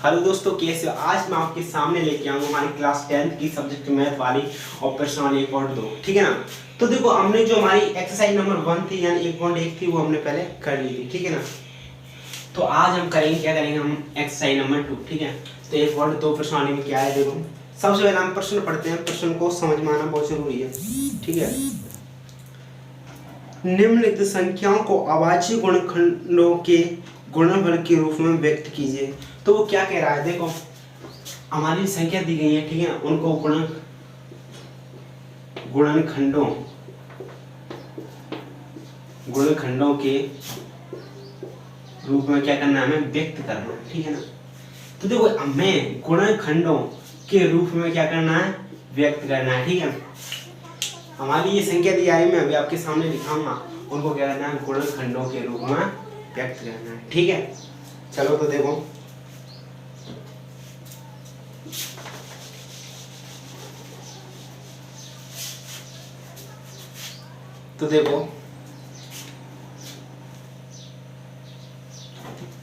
Hello दोस्तों, कैसे हो? आज मैं आपके सामने लेके आऊंगा हमारी क्लास 10th की सब्जेक्ट मैथ वाली ऑपरेशन वाली 1.2। ठीक है ना। तो देखो, हमने जो हमारी एक्सरसाइज नंबर 1 थी यानी 1.1 थी वो हमने पहले कर ली थी। ठीक है ना। तो आज हम करेंगे, क्या करेंगे, हम एक्सरसाइज नंबर 2। ठीक है। तो 1.2 प्रश्न वाली में क्या है, देखो सबसे पहले हम प्रश्न पढ़ते हैं। प्रश्न को समझ में आना बहुत जरूरी है। ठीक है। निम्नलिखित संख्याओं को अभाज्य गुणनखंडों के गुणनफल के रूप में व्यक्त कीजिए। तो वो क्या कह रहा है, देखो हमारी संख्या दी गई है, ठीक है, उनको गुणनखंडों के रूप में क्या करना है, हमें व्यक्त करना है। ठीक है ना। तो देखो हमें गुणनखंडों के रूप में क्या करना है, व्यक्त करना है। ठीक है। हमारी ये संख्या दी आई, मैं अभी आपके सामने दिखाऊंगा, उनको क्या करना है, गुणनखंडों के रूप में व्यक्त करना है। ठीक है। चलो तो देखो,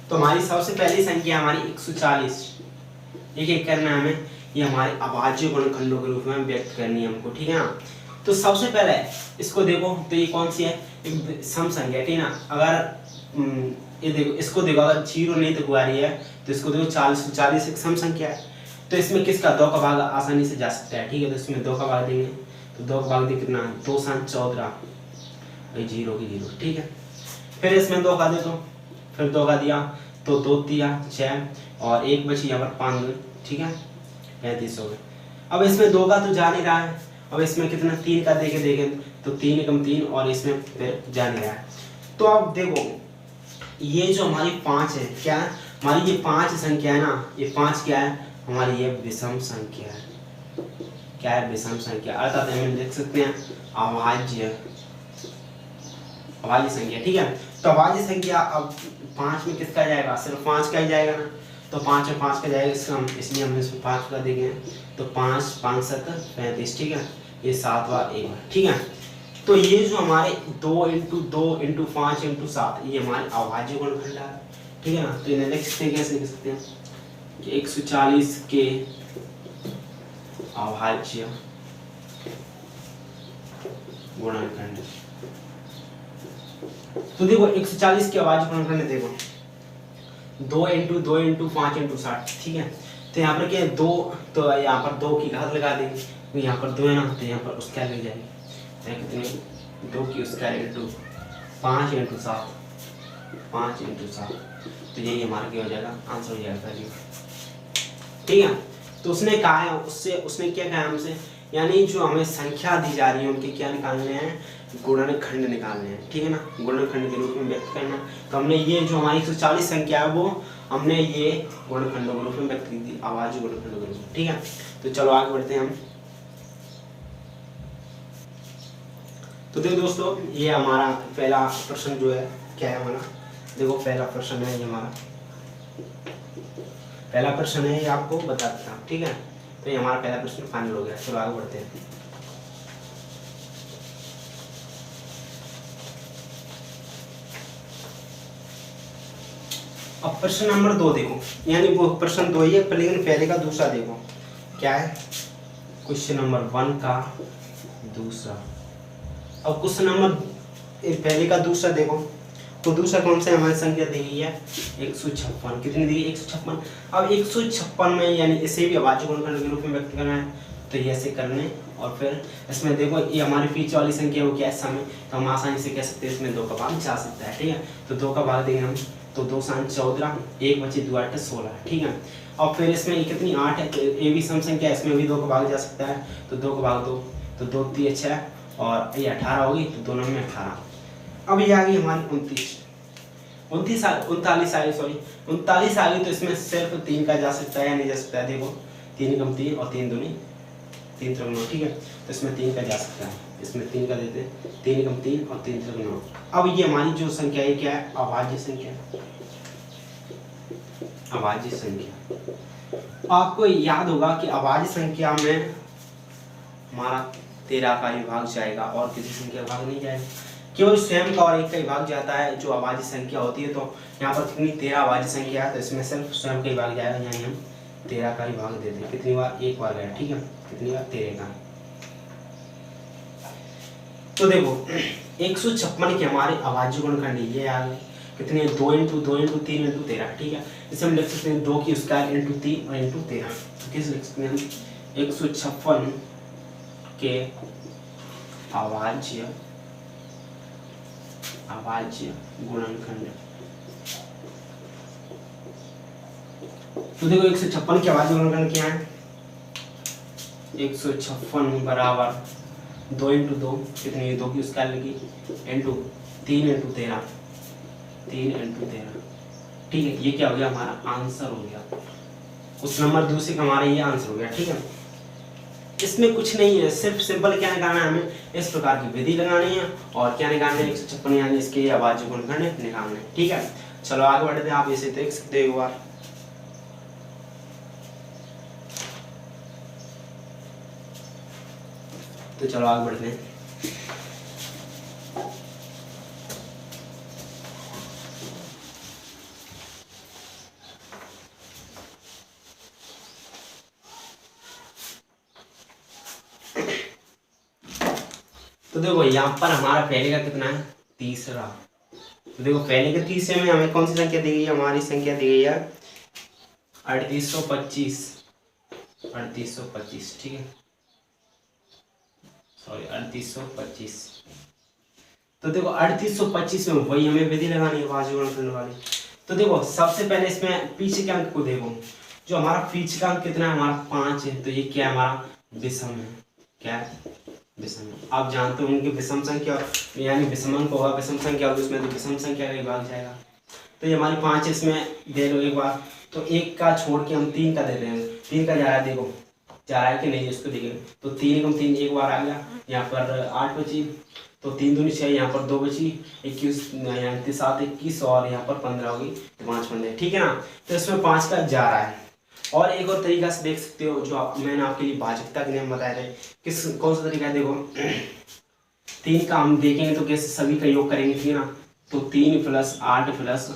तो हमारी सबसे पहली संख्या हमारी 140 एक करना है हमें, ये हमारे अभाज्य गुणनखंडों के रूप में व्यक्त करनी है हमको। ठीक है ना। तो सबसे पहले इसको देखो, तो ये कौन सी है, एक सम संख्या। ठीक है ना। अगर ये देखो, इसको देखो, अगर 0 नहीं तो गुआरी है, तो इसको देखो 40 एक सम संख्या है। तो इसमें किसका 2 का भाग आसानी से जा सकता है। ठीक है। तो इसमें 2 का भाग देंगे, तो 2 का भाग दे कितना, 2 7 14, 0 की 0। ठीक है। फिर इसमें 2 का दे दो, फिर 2 का दिया तो 2 दिया 6 और 1 बची यहाँ पर 5। ठीक है, 35 हो गए। अब इसमें 2 का तो जा नहीं रहा है, अब इसमें कितना 3 का देखे तो 3 एकम 3 और इसमें फिर जा नहीं रहा है। तो अब देखो ये जो हमारी 5 है, क्या है हमारी ये 5 संख्या है ना, ये 5 क्या है हमारी, ये विषम संख्या है। क्या है, विषम संख्या, अर्थात हम लिख सकते हैं अभाज्य संख्या। ठीक है। तो अभाज्य संख्या अब 5 में किसका जाएगा, सिर्फ 5 का ही जाएगा ना। तो 5 में 5 का जाएगा, इसका इसलिए हमने इसमें 5 का देंगे। तो 5 5 7 35। ठीक है। ये 7 बार 1 बार। ठीक है। तो ये जो हमारे 2 × 2 × 5 × 7 ये हमारे अभाज्य गुणनखंड है। ठीक है ना। तो इन्हें लिख सकते हैं, कैसे लिख सकते हैं कि 140 के अभाज्य गुणनखंड। तो देखो 140 के अभाज्य गुणनखंड, देखो 2 × 2 × 5 × 7। ठीक है। तो यहाँ पर क्या है 2, तो यहाँ पर 2 की घात लगा देंगे, तो यहाँ पर 2 है ना, तो यहाँ पर उसका लग जाएगी कितने, 2 की उसका × 5 × 7, 5 × 7। तो यही हमारा क्या हो जाएगा, आंसर हो जाएगा। ठीक है। तो उसने कहा है, उसने क्या कहा हमसे, यानी जो हमें संख्या दी जा रही है उनके क्या निकालने हैं, गुणनखंड निकालने हैं। ठीक है ना। गुणनखंड के रूप में व्यक्त करना। तो हमने ये जो हमारी 140 संख्या है वो हमने ये गुणनखंडों के रूप में व्यक्त की थी, अभाज्य गुणनखंडों के रूप में। ठीक है। तो चलो आगे बढ़ते हैं हम। तो देखो दोस्तों, ये हमारा पहला प्रश्न जो है, क्या है हमारा, देखो पहला प्रश्न है ये हमारा, पहला प्रश्न है ये आपको बता देता हूँ। ठीक है। तो ये हमारा पहला प्रश्न फाइनल हो गया। चलो आगे बढ़ते हैं। अब प्रश्न नंबर 2 देखो, यानी वो प्रश्न 2 ही है, लेकिन पहले का दूसरा देखो क्या है, क्वेश्चन नंबर 1 का दूसरा। अब क्वेश्चन नंबर पहले का दूसरा देखो, तो दूसरा कौन सा हमारी संख्या दी गई है, 156। कितनी दी गई, 156। अब 156 में यानी इसे भी अभाज्य गुणनखंड के रूप में व्यक्त करना है, तो ये ऐसे करने, और फिर इसमें देखो ये हमारी पीछे वाली संख्या वो क्या है, समय, तो हम आसानी से कह सकते हैं इसमें 2 का भाग जा सकता है। ठीक है। तो 2 का भाग देंगे हम, तो 2 7 14, 1 बचे 2 8 16। ठीक है। और फिर इसमें ये कितनी 8 है, ये भी सम संख्या है, इसमें भी 2 का भाग जा सकता है, तो 2 का भाग 2, तो 2 3 6 और ये 18 होगी, तो दोनों में 18। अब ये आ गई हमारी 39 आ गई, तो इसमें सिर्फ 3 का जा सकता है या नहीं जा सकता है, देखो 3 × 3 और 3 दूनी 3 × 9। ठीक है। तो इसमें 3 का जा सकता है, इसमें 3 का देते हैं, 3 × 3 और 3 × 9। अब ये हमारी जो संख्या है क्या है, अभाज्य संख्या। अभाज्य संख्या, आपको याद होगा कि अभाज्य संख्या में हमारा 13 का ही भाग जाएगा और किसी संख्या का भाग नहीं जाएगा। केवल स्वयं का और एक का ही भाग जाता है जो अभाज्य संख्या होती है। तो यहाँ पर कितनी 13 अभाज्य संख्या है, तो इसमें सिर्फ स्वयं का ही भाग जाएगा, यानी हम 13 का ही भाग देते हैं। कितनी बार? एक बार गया, ठीक है, कितनी बार? 13 का। तो देखो 156 के हमारे अभाज्य गुणनखंड ये आ गए कितने? 2 इंटू 2 इंटू 3 इंटू 13, ठीक है। इसे हम लिख सकते हैं 2 की स्क्वायर इंटू 3 और इंटू 13। तो किस लिख सकते हैं हम? 156 के अभाज्य गुणनखंड। तो देखो 156 के अभाज्य गुणनखंड क्या है? 156 बराबर 2 इंटू 2 कितनी? 2 की स्क्वायर लगी इंटू 3 इंटू 13, 3 इंटू 13, ठीक है। ये क्या हो गया? हमारा आंसर हो गया। उस नंबर दूसरे का हमारा ये आंसर हो गया, ठीक है। इसमें कुछ नहीं है, सिर्फ सिंपल क्या निकालना है हमें? इस प्रकार की विधि लगानी है और क्या निकालना है? 156 यानी इसके अभाज्य गुणनखंड निकालना है, ठीक है। चलो आगे बढ़ते हैं। आप इसे देख सकते हो एक बार। तो चलो आगे बढ़ते हैं। तो देखो यहाँ पर हमारा पहले का कितना है? तीसरा। तो देखो पहले के तीसरे में हमें कौन सी संख्या दी गई है? हमारी संख्या दी गई है 3825, 3825, ठीक है, सॉरी 3825। तो देखो 3825 में वही हमें विधि लगानी है अभाज्य गुणनखंड वाली। तो देखो सबसे पहले इसमें पीछे के अंक को देखो। जो हमारा पीछे का अंक कितना है? हमारा 5 है। तो ये क्या है? हमारा विषम है। क्या है? विषम। आप जानते हो उनकी विषम संख्या यानी विषम अंक होगा, विषम संख्या होगी उसमें, तो विषम संख्या का ही भाग जाएगा। तो ये हमारी 5 इसमें दे लो एक बार। तो एक का छोड़ के हम 3 का दे रहे हैं। 3 का जा रहा है, देखो जा रहा है कि नहीं इसको देखेंगे। तो 3 एकम 3 एक बार आ गया, यहाँ पर 8 बची, तो 3 दूनी 6, यहाँ पर 2 बची, 21 यहाँ 7 21 और यहाँ पर 15 होगी, तो 5 15, ठीक है ना। तो इसमें 5 का जा रहा है। और एक और तरीका से देख सकते हो, जो मैंने आपके लिए भाजकता के नियम बताए थे। किस कौन सा तरीका है? देखो 3 का हम देखेंगे तो कैसे सभी का योग करेंगे, ठीक है ना। तो 3 + 8 +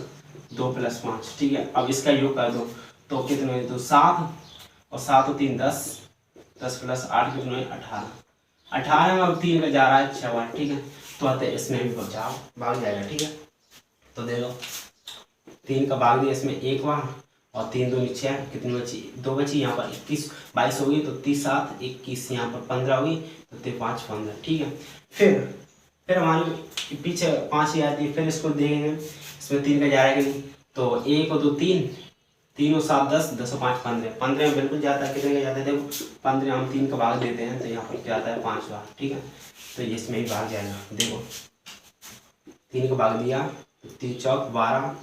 2 + 5, ठीक है। अब इसका योग कर दो तो कितने हुए? तो 7 और 7 और 3 10, 10 + 8 कितने हुए? 18। 18 में अब 3 का जा रहा है 6 बार, ठीक है। तो अतः इसमें भी बचाव भाग जाएगा, ठीक है। तो दे लो 3 का भाग दिया इसमें एक बार और 3 दूनी 6, कितनी बची? 2 बची, यहाँ पर 21 22 होगी, तो 30 7 21, यहाँ पर 15 होगी, तो 5 15, ठीक है। फिर हमारी पीछे 5 ही आती है। फिर इसको देखेंगे इसमें 3 का जा रहा है कि नहीं। तो 1 और 2 3, 3 और 7 10, 10 और 5 15, 15 में बिल्कुल जाता है। कितने का जाता है? देखो 15 हम 3 का भाग देते हैं तो यहाँ पर जाता है 5 बार, ठीक है। तो इसमें भी भाग जाएगा। देखो 3 का भाग दिया तो 3 चौक 12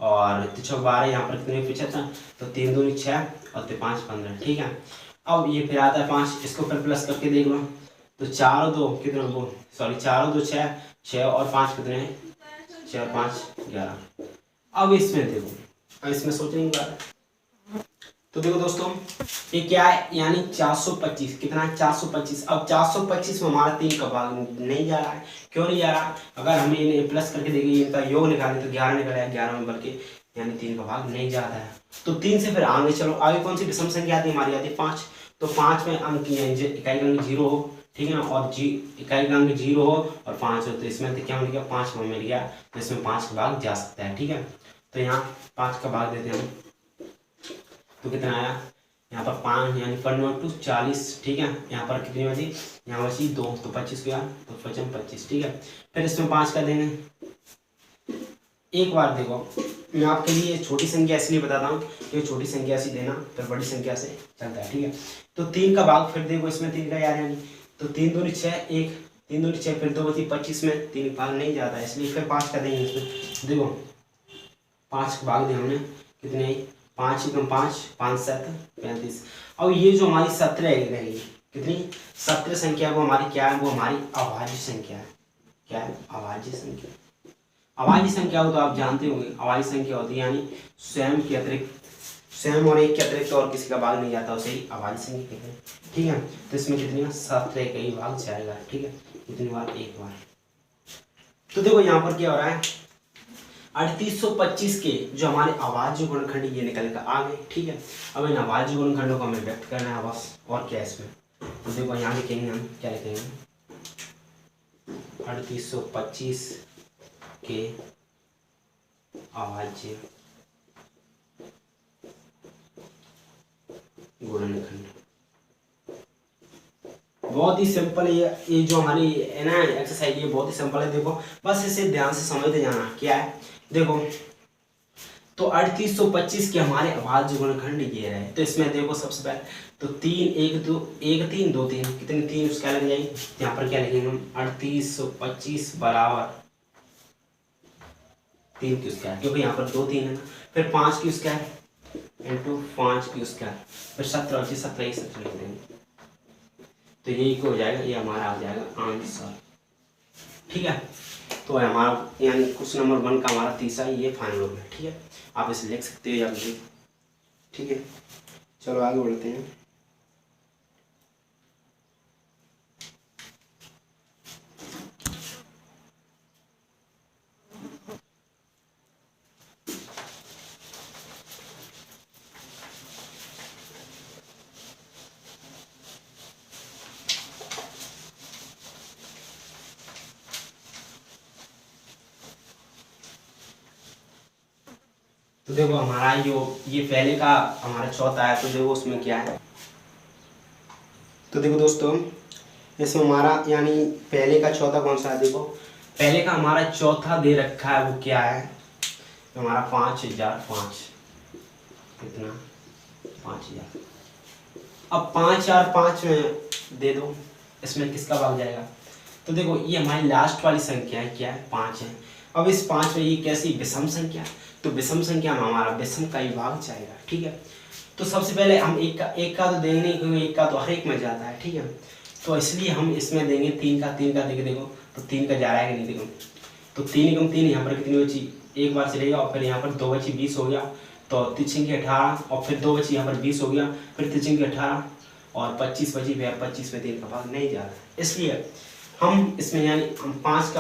और 3 12, यहाँ पर कितने? 75, तो 3 दूनी 6 और 5 15, ठीक है। अब ये फिर आता है 5, इसको फिर प्लस करके देख लो। तो 4 और 2 कितने? वो सॉरी 4 और 2 6, 6 और 5 कितने? 6 और 5 11। अब इसमें देखो, अब इसमें सोचने की बात है। तो देखो दोस्तों ये क्या है? यानी 425, कितना है? 425। अब 425 में हमारा 3 का भाग नहीं जा रहा है। क्यों नहीं जा रहा? अगर हमें इन्हें प्लस करके देखेंगे, इनका योग निकालें तो 11 निकला है, 11 में बल्कि यानी 3 का भाग नहीं जाता है। तो 3 से फिर आगे चलो, आगे कौन सी विषम संख्या आती है? हमारी आती है 5। तो 5 में अंक इकाई का अंक 0 हो, ठीक है ना, और इकाई का अंक 0 हो और 5 हो, तो इसमें तो क्या मिल गया? 5 में मिल गया, तो इसमें 5 का भाग जा सकता है, ठीक है। तो यहाँ 5 का भाग देते हैं हम, तो कितना आया? यहाँ पर 5 यानी 5 × 40, ठीक है। यहाँ पर कितनी बची? यहाँ बची 2, तो 25 गया, तो 25, ठीक है। फिर इसमें 5 का देंगे एक बार। देखो मैं आपके लिए छोटी संख्या इसलिए बताता हूँ कि छोटी संख्या से देना फिर बड़ी संख्या से चलता है, ठीक है। तो 3 का भाग फिर देखो, इसमें 3 का यार यानी तो 3 दूनी 6 1, 3 दूनी 6, फिर 2 बची 25 में 3 का भाग नहीं जाता है, इसलिए फिर 5 का देंगे इसमें। देखो 5 का भाग दिया हमने, कितने? 5 एकम 5, 5 7 35। और ये जो हमारी 17 रहेगी, कितनी? 17 संख्या वो हमारी क्या है? वो हमारी अभाज्य संख्या है। क्या है? अभाज्य संख्या। अभाज्य संख्या हो तो आप जानते होंगे, अभाज्य संख्या होती है यानी स्वयं के अतिरिक्त, स्वयं और एक के अतिरिक्त और किसी का भाग नहीं जाता, उसे ही अभाज्य संख्या कहते हैं, ठीक है। तो इसमें कितनी? 17 का ही भाग जाएगा, ठीक है। कितनी बार? एक बार। तो देखो यहाँ पर क्या हो रहा है, 3825 के जो हमारे अभाज्य गुणनखंड ये निकल कर आ गए। ठीक है, अब इन अभाज्य गुणनखंडों को हमें व्यक्त करना है बस, और क्या है इसमें। तो देखो यहाँ लिखेंगे हम, क्या लिखेंगे, 3825 के अभाज्य गुणनखंड। बहुत ही सिंपल है ये जो हमारी है ना एक्सरसाइज, ये बहुत ही सिंपल है। देखो बस इसे ध्यान से समझते जाना क्या है। देखो तो 3825 के हमारे अभाज्य गुणनखंड ये रहे। तो इसमें देखो सबसे पहले तो 3 1 2 1 3 2 3 कितने 3 उसका लग जाएगी। यहाँ पर क्या लिखेंगे हम, 3825 बराबर 3 की स्क्वायर, क्योंकि यहाँ पर 2 3 है ना, फिर 5 की स्क्वायर इंटू 5 की स्क्वायर, फिर 17 17 लिख देंगे। तो यही हो जाएगा, ये हमारा आ जाएगा आंसर। ठीक है, तो हमारा यानी क्वेश्चन नंबर 1 का हमारा तीसरा ये फाइनल हो गया। ठीक है, आप इसे लिख सकते हो या नहीं। ठीक है, चलो आगे बढ़ते हैं। तो देखो हमारा जो ये पहले का हमारा चौथा है, तो देखो उसमें क्या है। तो देखो दोस्तों इसमें हमारा यानी पहले का चौथा कौन सा है। देखो पहले का हमारा चौथा दे रखा है वो क्या है, तो हमारा 5005 कितना 5000। अब 5005 में दे दो, इसमें किसका भाग जाएगा। तो देखो ये हमारी लास्ट वाली संख्या है, क्या है 5 है। अब इस 5 में ये कैसी विषम संख्या, तो विषम संख्या में हमारा विषम का ही भाग जाएगा। ठीक है, तो सबसे पहले हम एक का तो देंगे नहीं, क्योंकि एक का तो हर एक में जाता है। ठीक है, तो इसलिए हम इसमें देंगे 3 का देखे। देखो तो 3 का जा रहा है कि नहीं, देखो तो 3 × 3 यहाँ पर कितनी बची, एक बार चलेगा, और फिर यहाँ पर 2 बची 20 हो गया, तो 3 की 18, और फिर 2 बची यहाँ पर 20 हो गया, फिर 3 की 18 और 25 बची, 25 में 3 का भाग नहीं जा रहा है। इसलिए हम इसमें यानी हम 5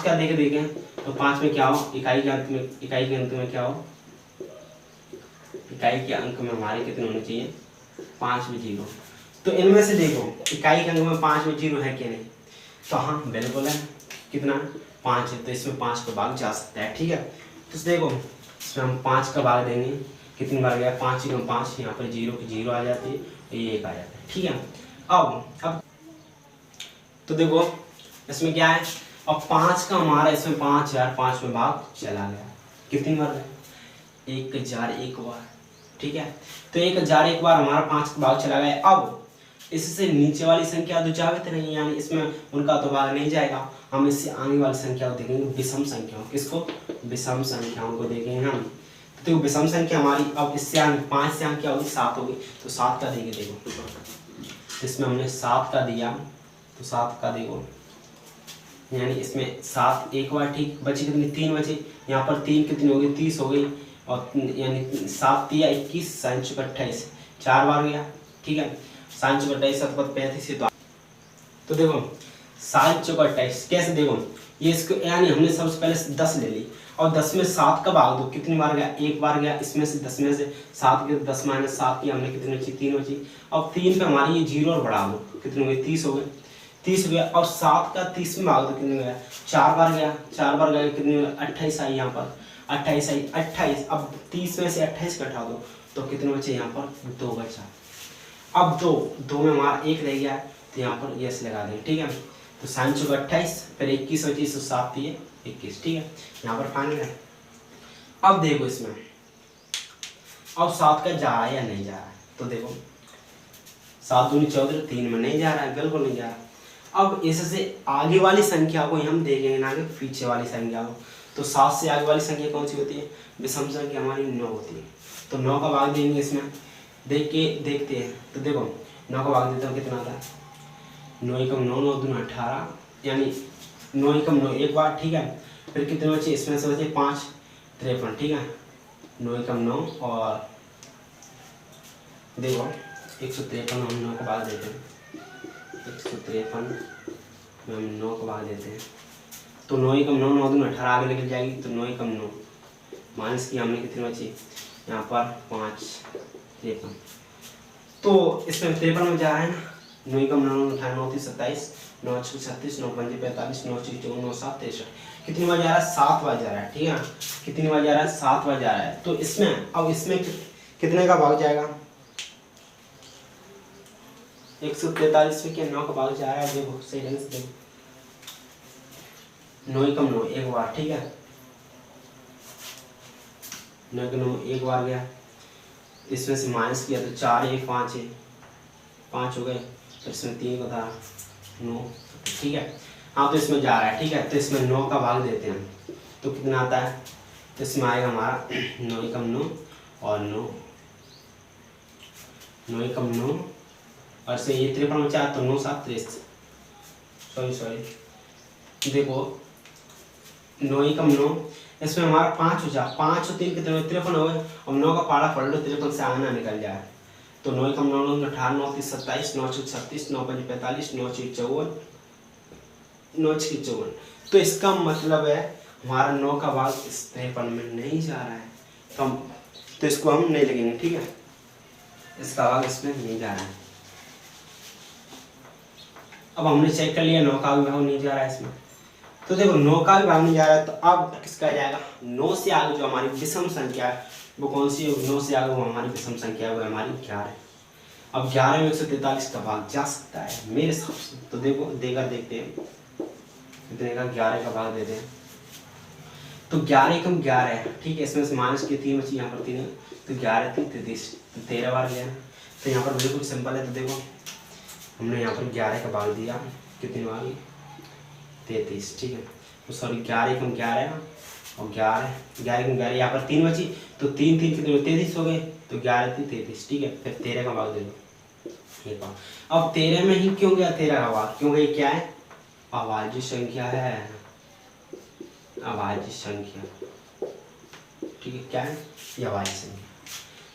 का देखें तो 5 में क्या हो, इकाई के अंक में क्या हो, इकाई के अंक में हमारे कितने होने चाहिए 5 में 0। तो इनमें से देखो इकाई के अंक में 5 में 0 है कि नहीं, तो हाँ बिल्कुल है, कितना 5 है, तो इसमें 5 का भाग जा सकता है। ठीक है, तो देखो इसमें हम 5 का भाग देंगे, कितनी बार गया 5 × 5, यहाँ पर 0 की 0 आ जाती है, ये 1 आ जाता है। ठीक है, अब तो देखो इसमें क्या है, अब 5 का हमारा इसमें 5005 में भाग चला गया, कितनी बार गया 1001 बार। ठीक है, तो 1001 बार हमारा 5 का भाग चला गया। अब इससे नीचे वाली संख्या तो जावे तो नहीं, यानी इसमें उनका तो भाग नहीं जाएगा। हम इससे आगे वाली संख्या को देखेंगे, विषम संख्याओं, किसको, विषम संख्याओं को देखेंगे हम। तो देखो विषम संख्या हमारी अब इससे आगे 5 से आगे क्या होगी 7 होगी, तो 7 का देंगे। देखो इसमें हमने 7 का दिया, तो 7 का देखो यानी इसमें 7 एक बार, ठीक बची कितनी 3 बची, यहाँ पर 3 कितनी हो गई 30 हो गई, और यानी 7 × 21 7 × 28 4 बार गया। ठीक है, 7 × 28 7 × 35, तो देखो 7 × 28 कैसे, देखो ये इसको यानी हमने सबसे पहले 10 ले ली, और 10 में 7 का भाग दो, कितनी बार गया एक बार गया, इसमें से 10 में से 7 के 10 - 7 की हमने कितनी बची 3 बची। अब 3 पे हमारी ये 0 और बढ़ा दो, कितनी हो गई 30 हो गई, 30 हो गया। अब 7 का 30 में भाग दो, कितने गया 4 बार गया, 4 बार गया, कितनी 28 आई, यहाँ पर 28 आई 28। अब 30 में से 28 घटा दो, तो कितने बचे यहाँ पर 2 बचा। अब 2 में हमारा 1 रह गया, तो यहाँ पर यस लगा देंगे। ठीक है, तो 7 × 28 फिर 21 25 तो 7 × 21। ठीक है, यहाँ पर फाइनल है। अब देखो इसमें अब 7 का जा रहा है या नहीं जा रहा है, तो देखो 7 दूनी 14, 3 में नहीं जा रहा है, बिल्कुल नहीं जा रहा। अब इससे आगे वाली संख्या को हम देखेंगे ना कि पीछे वाली संख्या को। तो 7 से आगे वाली संख्या कौन सी होती है, विषम संख्या हमारी 9 होती है। तो 9 का भाग देंगे इसमें, देखते हैं। तो देखो 9 का भाग देता हूँ, कितना आता है 9 × 9 9 दूना 18, यानी 9 × 9 एक बार। ठीक है, फिर कितने बचे इसमें से बचे 5 53। ठीक है, 9 × 9 और देखो 153 हम 9 का भाग देते हैं, 153 में हम 9 का भाग देते हैं, तो 9 एकम 9, 9 दूनी 18 आगे निकल जाएगी, तो 9 एकम 9 माइनस किया हमने, कितनी बची यहाँ पर 5 53। तो इसमें 53 में जा रहा है ना, 9 एकम 9, 9 9 3 27, 9 6 36, 9 5 45, 9 6 54, 9 7 63। कितनी बार जा रहा है? 7 बार जा रहा है, ठीक है। कितनी बार जा रहा है? 7 बार जा रहा है। तो इसमें अब इसमें कितने का भाग जाएगा? 143 में क्या 9 का भाग जा रहा है? देखो सही ढंग से देखो, 9 एकम 9 एक बार, ठीक है, 9 एकम 9 एक बार गया, इसमें से माइनस किया तो 4 1 5 है, 5 हो गए, तो इसमें 3 का था 9, ठीक है। हाँ तो इसमें जा रहा है, ठीक है, तो इसमें 9 का भाग देते हैं हम, तो कितना आता है? तो इसमें आएगा हमारा 9 एकम 9 और 9 एकम 9 और से ये 53 में 4 तो 9 7 23, सॉरी देखो 9 एकम 9, इसमें हमारा 5 हो जा, 5 और 3 कितने 53 हो गए। अब 9 का पारा पढ़ लो, 53 से आगे ना निकल जाए, तो 9 एकम 9 9 18 9 30 27, 9 6 36, 9 5 45, 9 6 54, 9 6 54। तो इसका मतलब है हमारा 9 का भाग इस 53 में नहीं जा रहा है, तो इसको हम नहीं लगेंगे, ठीक है, इसका भाग इसमें नहीं जा रहा है। अब हमने चेक कर लिया 9 का भी भाग नहीं जा रहा है इसमें, तो देखो 9 का भी भाग नहीं जा रहा है, तो अब किसका जाएगा? 9 से आगे जो हमारी विषम संख्या है वो कौन सी है? 9 से आगे वो हमारी विषम संख्या है, वो हमारी 11। अब 11 में 143 का भाग जा सकता है मेरे हिसाब से, तो देखो देकर देखते हैं कितने का, 11 का भाग देते हैं, तो 11 एकम 11 है, ठीक है, इसमें से माइनस की 3 बची, यहाँ पर 3 है, तो 11 3 33, तो 13 बार गया, तो यहाँ पर बिल्कुल सिंपल है। तो देखो हमने यहाँ पर 11 का भाग दिया, कितनी बार? 33, ठीक है, तो सॉरी 11 एकम 11 और 11 एकम 11, यहाँ पर 3 बची, तो 3 3 कितने 33 हो गए, तो 11 3 33, ठीक है। फिर 13 का भाग दे दो, ये भाग। अब 13 में ही क्यों गया 13 का भाग? क्योंकि ये क्या है? अभाज्य संख्या है, अभाज्य संख्या, ठीक है, क्या है? ये अभाज्य संख्या।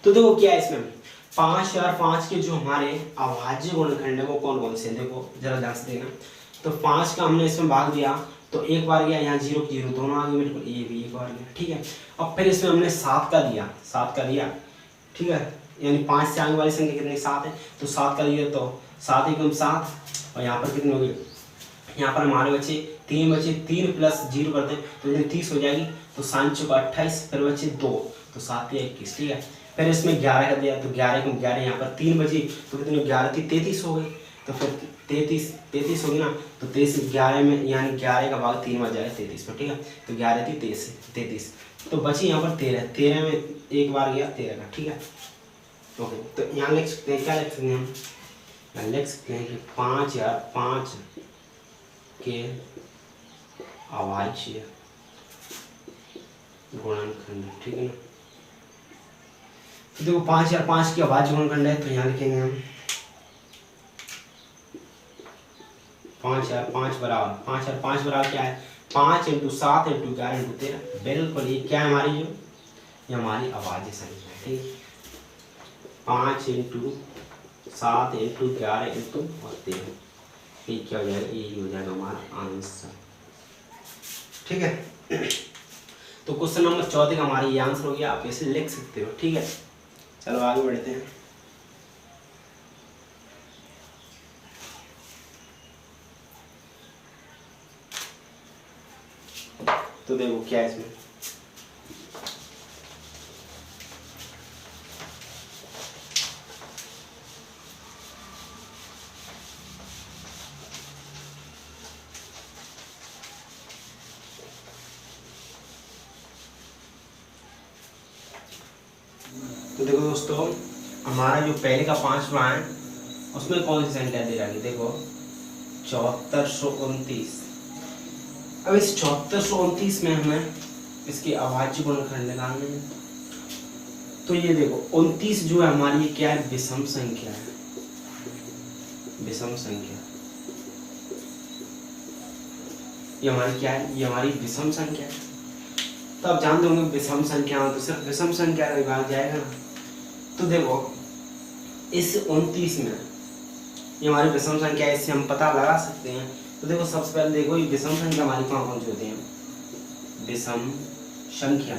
तो देखो क्या है इसमें 5 और 5 के जो हमारे अभाज्य गुणनखंड है वो कौन कौन से? देखो जरा ध्यान से देना, तो 5 का हमने इसमें भाग दिया, तो एक बार गया, यहाँ 0 0 दोनों आ गए मेरे को, ये भी एक बार गया, ठीक है। अब फिर इसमें हमने 7 का दिया, 7 का दिया, ठीक है, यानी 5 से आगे वाली संख्या कितनी? 7 है, तो 7 का दिया, तो 7 एकम 7, और यहाँ पर कितने हो गए? यहाँ पर हमारे बचे 3 बचे, 3 प्लस 0 करते हैं तो 30 हो जाएगी, तो 7 चौका 28, फिर बचे 2, तो 7 21, ठीक है। फिर इसमें 11 का दिया, तो 11 एकम 11, यहाँ पर 3 बची, तो कितने 11 थी 33 हो गई, तो फिर 33 होगी ना, तो 23 11 में, यानी 11 का भाग 3 बार जाएगा 33 में, ठीक है, तो 11 थी 33, तो बची यहाँ पर 13 में एक बार गया 13 का, ठीक है, ओके। तो यहाँ लिख सकते हैं, क्या लिख सकते हैं हम? यहाँ लिख सकते हैं कि 5 या 5 के अभाज्य गुणनखंड, ठीक है ना। तो देखो 5 या 5 के अभाज्य गुणनखंड है, तो यहाँ लिखेंगे हम 5 और 5 बराबर, 5 और 5 बराबर क्या है? 5 × 7 × 11 × 13, बिल्कुल ये क्या है हमारी, जो ये हमारी अभाज्य संख्या है, ठीक। 5 × 7 × 11 × 13, ये क्या हो जाएगा? यही हो जाएगा हमारा आंसर, ठीक है। तो क्वेश्चन नंबर 14 का हमारा ये आंसर हो गया, आप इसे लिख सकते हो, ठीक है। चलो आगे बढ़ते हैं। तो देखो क्या है इसमें, तो देखो दोस्तों हमारा जो पहले का 5वां है उसमें कौन सी संख्या दे रहा है? देखो 7429। अब इस 7429 में हमें इसके अभाज्य गुणनखंड निकालने हैं, तो ये देखो 29 जो है हमारी, ये क्या है? विषम संख्या है, विषम संख्या, ये हमारी क्या है? ये हमारी विषम संख्या है। तो आप जानते होंगे विषम संख्या हो तो सिर्फ विषम संख्या का विभाग जाएगा ना। तो देखो इस 29 में ये हमारी विषम संख्या है, इससे हम पता लगा सकते हैं तो देखो सबसे पहले देखो ये विषम संख्या हमारी कौन कौन सी होती है, विषम संख्या।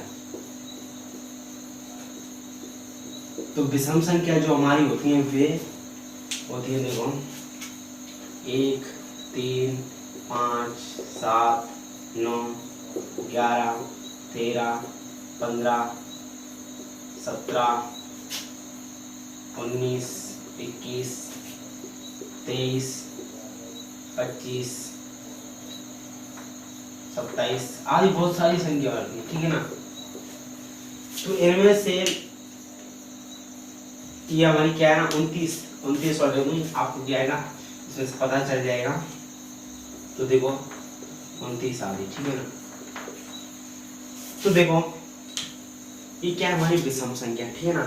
तो विषम संख्या जो हमारी होती है वे होती है देखो 1, 3, 5, 7, 9, 11, 13, 15, 17, 19, 21, 23, 25, 27 आदि बहुत सारी संख्या होती है, ठीक है ना। तो इनमें से ये हमारी क्या है ना 29 और देखो आपको क्या आएगा इसमें से पता चल जाएगा। तो देखो 29 आ गई, ठीक है ना। तो देखो ये क्या है हमारी विषम संख्या, ठीक है ना।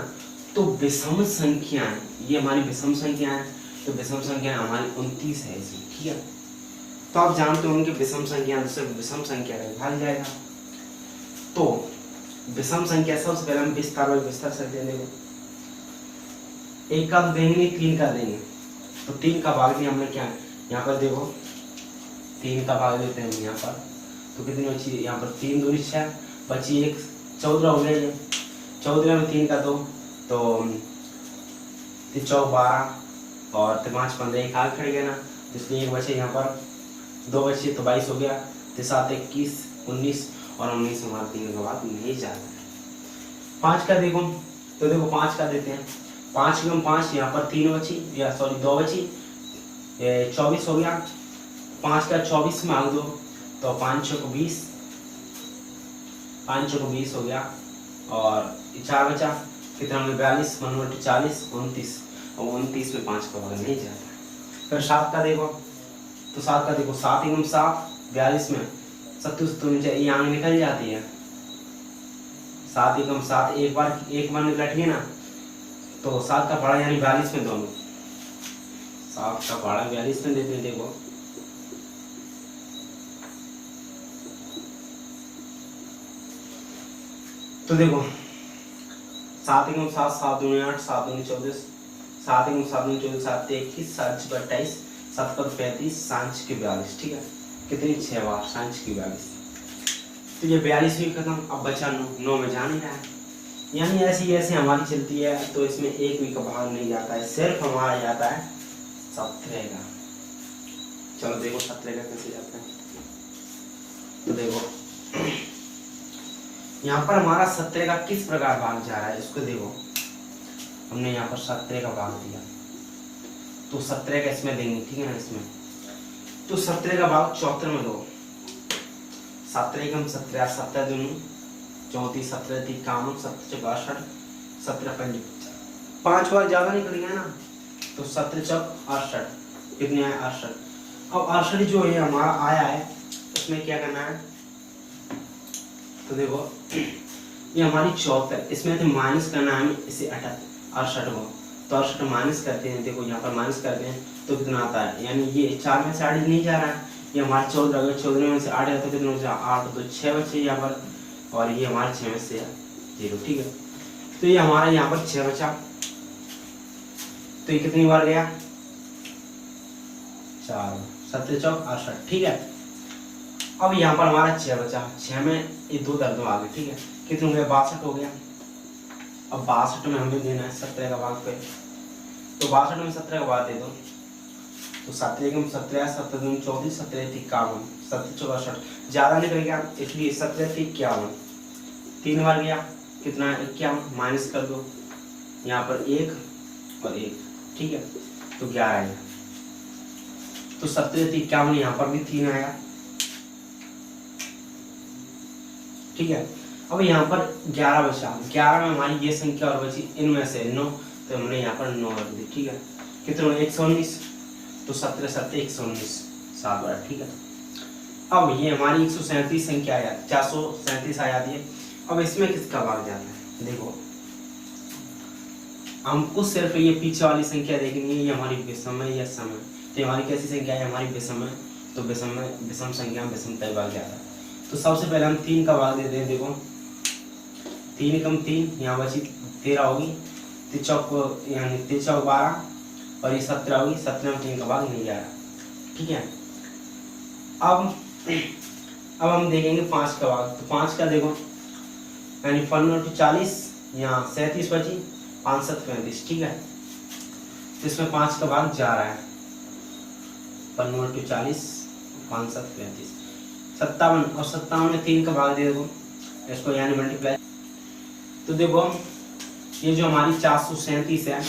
तो विषम संख्याएं ये हमारी विषम संख्या है, तो विषम संख्या हमारी 29 है इसमें, ठीक है। तो आप जानते होंगे विषम संख्या से विषम संख्या का भाग जाएगा। तो विषम संख्या सबसे पहले हम विस्तार और विस्तार से दे देंगे, 1 का देंगे 3 का देंगे। तो 3 का भाग दिया हमने क्या है यहाँ पर देखो 3 का भाग देते हैं हम यहाँ पर। तो कितनी बची यहाँ पर 3 दूनी 6 बची 1 14 हो गया। ये 14 में 3 का 2 तो 3 चौक 12 और 5 15 एक हाथ खड़ गया ना, इसलिए 1 बचे यहाँ पर 2 बचे तो 22 हो गया। 7 21 19 और 19 हमारा 3 का भाग नहीं जाता है। 5 का देखो तो देखो 5 का देते हैं 5 कम 5 यहाँ पर 3 बची या सॉरी 2 बची 24 हो गया। 5 का 24 में भाग दो तो 5 चौक 20 हो गया और 4 बचा कितना में 42 1 40 29 और 29 में 5 का भाग नहीं जाता। फिर 7 का देखो तो 7 का देखो 7 एकम 7 42 में 27 तो नीचे यहाँ निकल जाती है। 7 एकम 7 एक बार निकल ना तो 7 का पढ़ा यानी 42 में दोनों 7 का पढ़ा 42 में देते हैं। देखो तो देखो 7 एकम 7 7 दूनी 8 7 दूनी 24 7 एकम 7 दूनी 24 7 21 7 22 7 पर 35 5 के 42, ठीक है। कितनी 6 बार 5 की 42। तो ये 42 भी खत्म। अब बचा 9 में जा नहीं रहा है, यानी ऐसे हमारी चलती है। तो इसमें एक भी का भाग नहीं जाता है, सिर्फ हमारा जाता है 17 का। चलो देखो 17 का कैसे जाता है। तो देखो यहाँ पर हमारा 17 का किस प्रकार भाग जा रहा है इसको देखो। हमने यहाँ पर 17 का भाग दिया तो 17 का इसमें देंगे, ठीक है ना। इसमें तो 17 का भाग 74 में दो। 17 एकम 17 7 दूनी 34 17 3 51 7 62 17 5 5 बार ज्यादा निकल गया ना तो 17 चौक 68 कितने आए 68। अब 68 जो है हमारा आया है उसमें क्या करना है। तो देखो ये हमारी 74 इसमें तो माइनस करना है हमें इसे 68 को। तो 68 माइनस करते हैं, देखो यहाँ पर माइनस करते हैं तो कितना आता है, यानी ये 4 में से 8 नहीं जा रहा है, ये हमारे 14 में से 8 तो कितना बचा 8 तो 6 बचे यहाँ पर और ये हमारे 6 में से 0, ठीक है। तो ये हमारा यहाँ पर 6 बचा। तो ये कितनी बार गया 4 7 चौक 68, ठीक है। अब यहाँ पर हमारा 6 बचा, 6 में ये 2 दर्दों आ गए, ठीक है। कितने हो गया 62 हो गया। अब 62 में हमें देना है 17 का भाग पे, तो 62 में 17 का भाग दे दो तो 7 एकम 17 7 दूनी 34 17 51 7 चौक 68 ज्यादा निकल गया इसलिए 17 51 3 बार गया कितना 51 माइनस कर दो यहाँ पर 1 और 1, ठीक है। तो 11 आया। तो 17 51 यहाँ पर भी 3 आया, ठीक है। अब यहाँ पर 11 बचा, 11 में हमारी ये संख्या और बची इनमें से 9 तो हमने यहाँ पर 9 रख दी, ठीक है। कितना 119 तो 17 7 119 7 बार, ठीक है। अब ये हमारी 137 संख्या आया 437 आ जाती है। अब इसमें किसका भाग जाता है देखो, हमको सिर्फ ये पीछे वाली संख्या देखनी है, ये हमारी विषम है या सम है। तो हमारी कैसी संख्या है हमारी विषम है, तो विषम संख्या में विषम तय भाग जाता है। तो सबसे पहले हम 3 का भाग देते हैं। देखो 3 एकम 3 यहाँ बची 13 होगी, 3 चौक यानी 3 चौक 12 और ये 17 होगी। 17 में 3 का भाग नहीं जा रहा, ठीक है। अब हम देखेंगे 5 का भाग। तो 5 का देखो, यानी 1/40, यहाँ 37 बची, 5 7 35, ठीक है। तो इसमें 5 का भाग जा रहा है, 1/40, 5 7 35, 57, और 57 में 3 का भाग दे दो इसको, यानी मल्टीप्लाई। तो देखो ये जो हमारी 437 है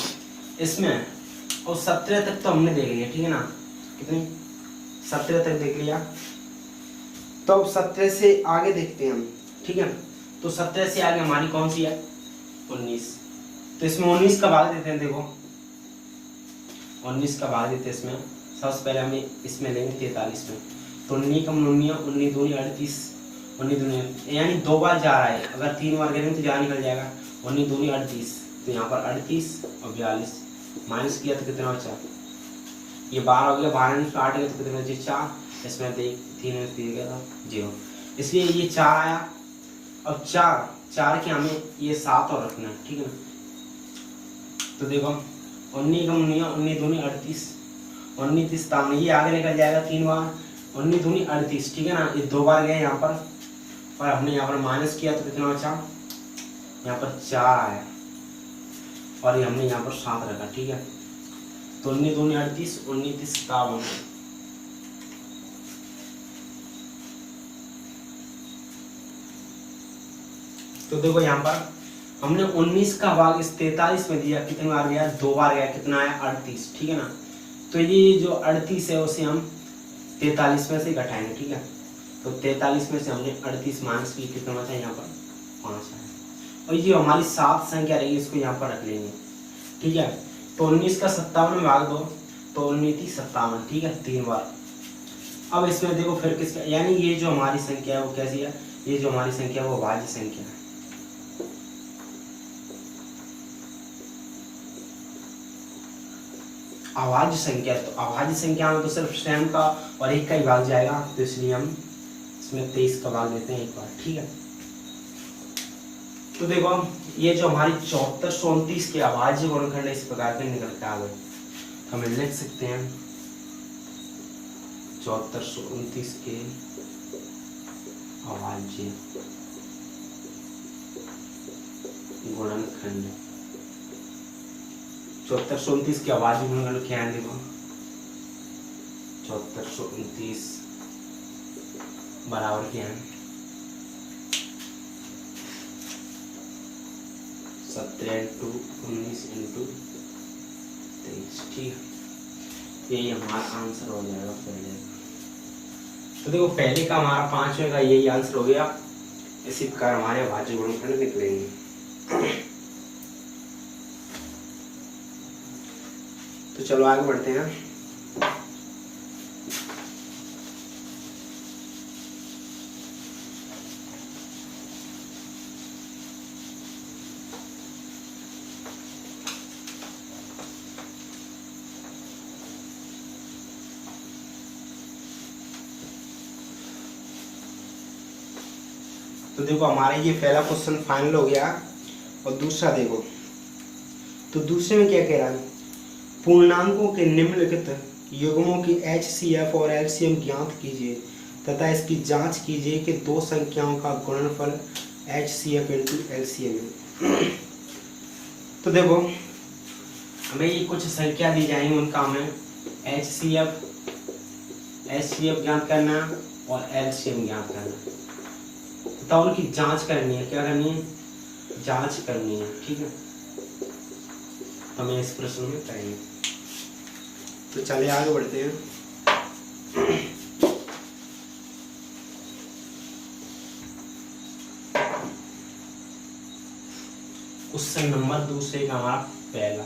इसमें, और 17 तक तो हमने देख लिया, ठीक है ना, कितनी 17 तक देख लिया। तो अब 17 से आगे देखते हैं हम, ठीक है। तो 17 से आगे हमारी कौन सी है, 19। तो इसमें 19 का भाग देते हैं, देखो 19 का भाग देते हैं इसमें। सबसे पहले हमें इसमें लेंगे 43 में। तो 19 का 19, 19 दूनी 38, 19 दूनी, यानी 2 बार जा रहा है, अगर 3 बार करेंगे तो जहाँ निकल जाएगा, 19 दूनी 38। तो यहाँ पर 38 और 42 माइनस किया तो कितना बचा, ये 12 हो गया, 12 में 8 गया तो कितना बचे, 4। इसमें 3 में 3 गया था 0, इसलिए ये 4 आया। अब 4 के हमें ये 7 और रखना है, ठीक है ना। तो देखो 19 का 19, 19 दूनी 38, 19 30 57, ये आगे निकल जाएगा 3 बार, 19 दूनी 38, ठीक है ना। ये 2 बार गए यहाँ पर, और हमने यहाँ पर माइनस किया तो कितना बचा, यहाँ पर 4 आया, और ये हमने यहाँ पर 7 रखा, ठीक है। तो 19 दूनी 38, 19 30 57। तो देखो यहाँ पर हमने 19 का भाग इस 43 में दिया, कितनी बार गया, 2 बार गया, कितना आया 38, ठीक है ना। तो ये जो 38 है उसे हम 43 में से घटाएंगे, ठीक है। तो 43 में से हमने 38 माइनस की, कितना बचा यहाँ पर 5 आया, और ये हमारी 7 संख्या रहेगी, इसको यहाँ पर रख लेंगे, ठीक है। तो 19 का 57 में भाग दो, तो 19 30 57, ठीक है, 3 बार। अब इसमें देखो फिर किसका, यानी ये जो हमारी संख्या है वो कैसी है, ये जो हमारी संख्या है वो भाज्य संख्या है। अभाज्य संख्या, तो अभाज्य संख्या में तो सिर्फ स्वयं का और 1 का ही भाग जाएगा, तो इसलिए हम इसमें 23 का भाग देते हैं 1 बार, ठीक है। तो देखो ये जो हमारी 74 34 के अभाज्य गुणनखंड इस प्रकार के निकल के आ गए। हमें लिख सकते हैं 74 34 के अभाज्य गुणनखंड, 74 34 के अभाज्य गुणनखंड क्या है, देखो 74 29 बराबर क्या है, 17 × 19 × 23, ठीक है। यही हमारा आंसर हो जाएगा पहले। तो देखो पहले का हमारा 5वें का यही आंसर हो गया। इसी प्रकार हमारे अभाज्य गुणनखंड निकलेंगे। तो चलो आगे बढ़ते हैं। तो देखो हमारा ये पहला क्वेश्चन फाइनल हो गया, और दूसरा देखो। तो दूसरे में क्या कह रहा है, पूर्णांकों के निम्नलिखित युग्मों की HCF और LCM ज्ञात कीजिए तथा इसकी जांच कीजिए कि दो संख्याओं का गुणनफल HCF × LCM है। तो देखो हमें ये कुछ संख्या दी जाएंगी, उनका हमें HCF ज्ञात करना और LCM ज्ञात करना, तो उनकी जांच करनी है। क्या करनी है, जांच करनी है, ठीक है। हमें इस प्रश्न में करेंगे। तो चलिए आगे बढ़ते हैं। क्वेश्चन नंबर दूसरे का हमारा पहला।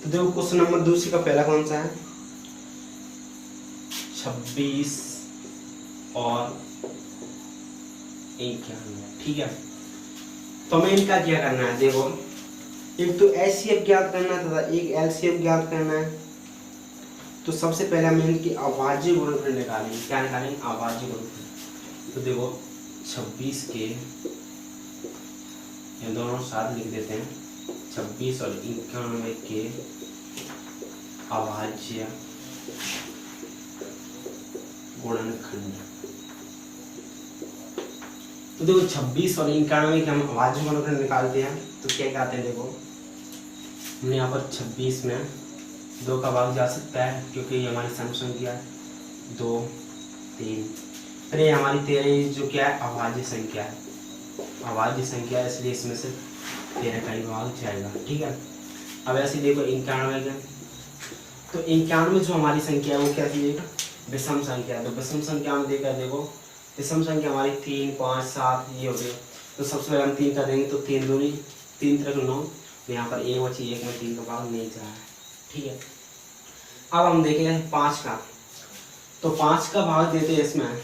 तो देखो क्वेश्चन नंबर दूसरे का पहला कौन सा है, 26 और 91, ठीक है। तो हमें इनका क्या करना है, देखो एक तो HCF ज्ञात करना तथा एक LCM ज्ञात करना है। तो सबसे पहले हम इनकी अभाज्य गुणनफल निकालेंगे। क्या निकालेंगे, अभाज्य गुणनफल। तो देखो 26 के, ये दोनों साथ लिख देते हैं, 26 और 91 के अभाज्य गुणनखंड। तो देखो 26 और 91 के हम अभाज्य गुणनखंड निकालते हैं तो क्या कहते हैं, देखो हमने यहाँ पर 26 में 2 का भाग जा सकता है क्योंकि ये हमारी सम संख्या है, 2 3। फिर ये हमारी 13 जो क्या है अभाज्य संख्या है, अभाज्य संख्या है, इसलिए इसमें से 13 का ही भाग जाएगा। ठीक है। अब ऐसे देखो 91 का, तो 91 जो हमारी संख्या है वो क्या थी, विषम संख्या। तो विषम संख्या में देकर देखो, विषम संख्या हमारी 3 5 7 ये हो गई। तो सबसे पहले हम 3 कर देंगे तो 3 दूनी 3 3 9, तो यहाँ पर 1 बची, 1 में 3 का भाग नहीं जा रहा है। ठीक है। अब हम देखें 5 का, तो 5 का भाग देते हैं इसमें,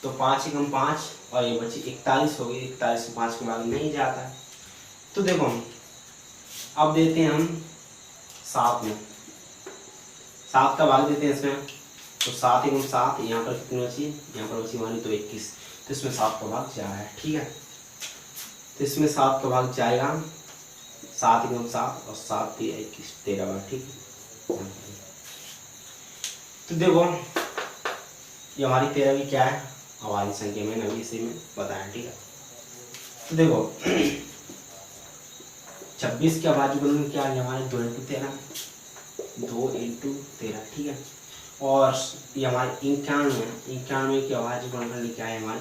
तो 5 एकम 5 और ये बची 41 हो गई, 41 से 5 का भाग नहीं जाता है। तो देखो हम अब देते हैं हम 7 में, 7 का भाग देते हैं इसमें, तो 7 एकम 7, यहाँ पर कितनी बची, यहाँ पर बची हमारी तो 21, तो इसमें 7 का भाग जा रहा है। ठीक है। तो इसमें 7 का भाग जाएगा, 7 एकम 7 और 7 3 21 13 बार। ठीक है। तो देखो ये हमारी 13 की क्या है अभाज्य संख्या, मैंने अभी इसी में बताया। ठीक है। तो देखो 26 के अभाज्य गुणनखंड क्या है हमारे 2 × 13, 2 × 13। ठीक है। और ये हमारे 91 के अभाज्य गुणनखंड क्या है हमारे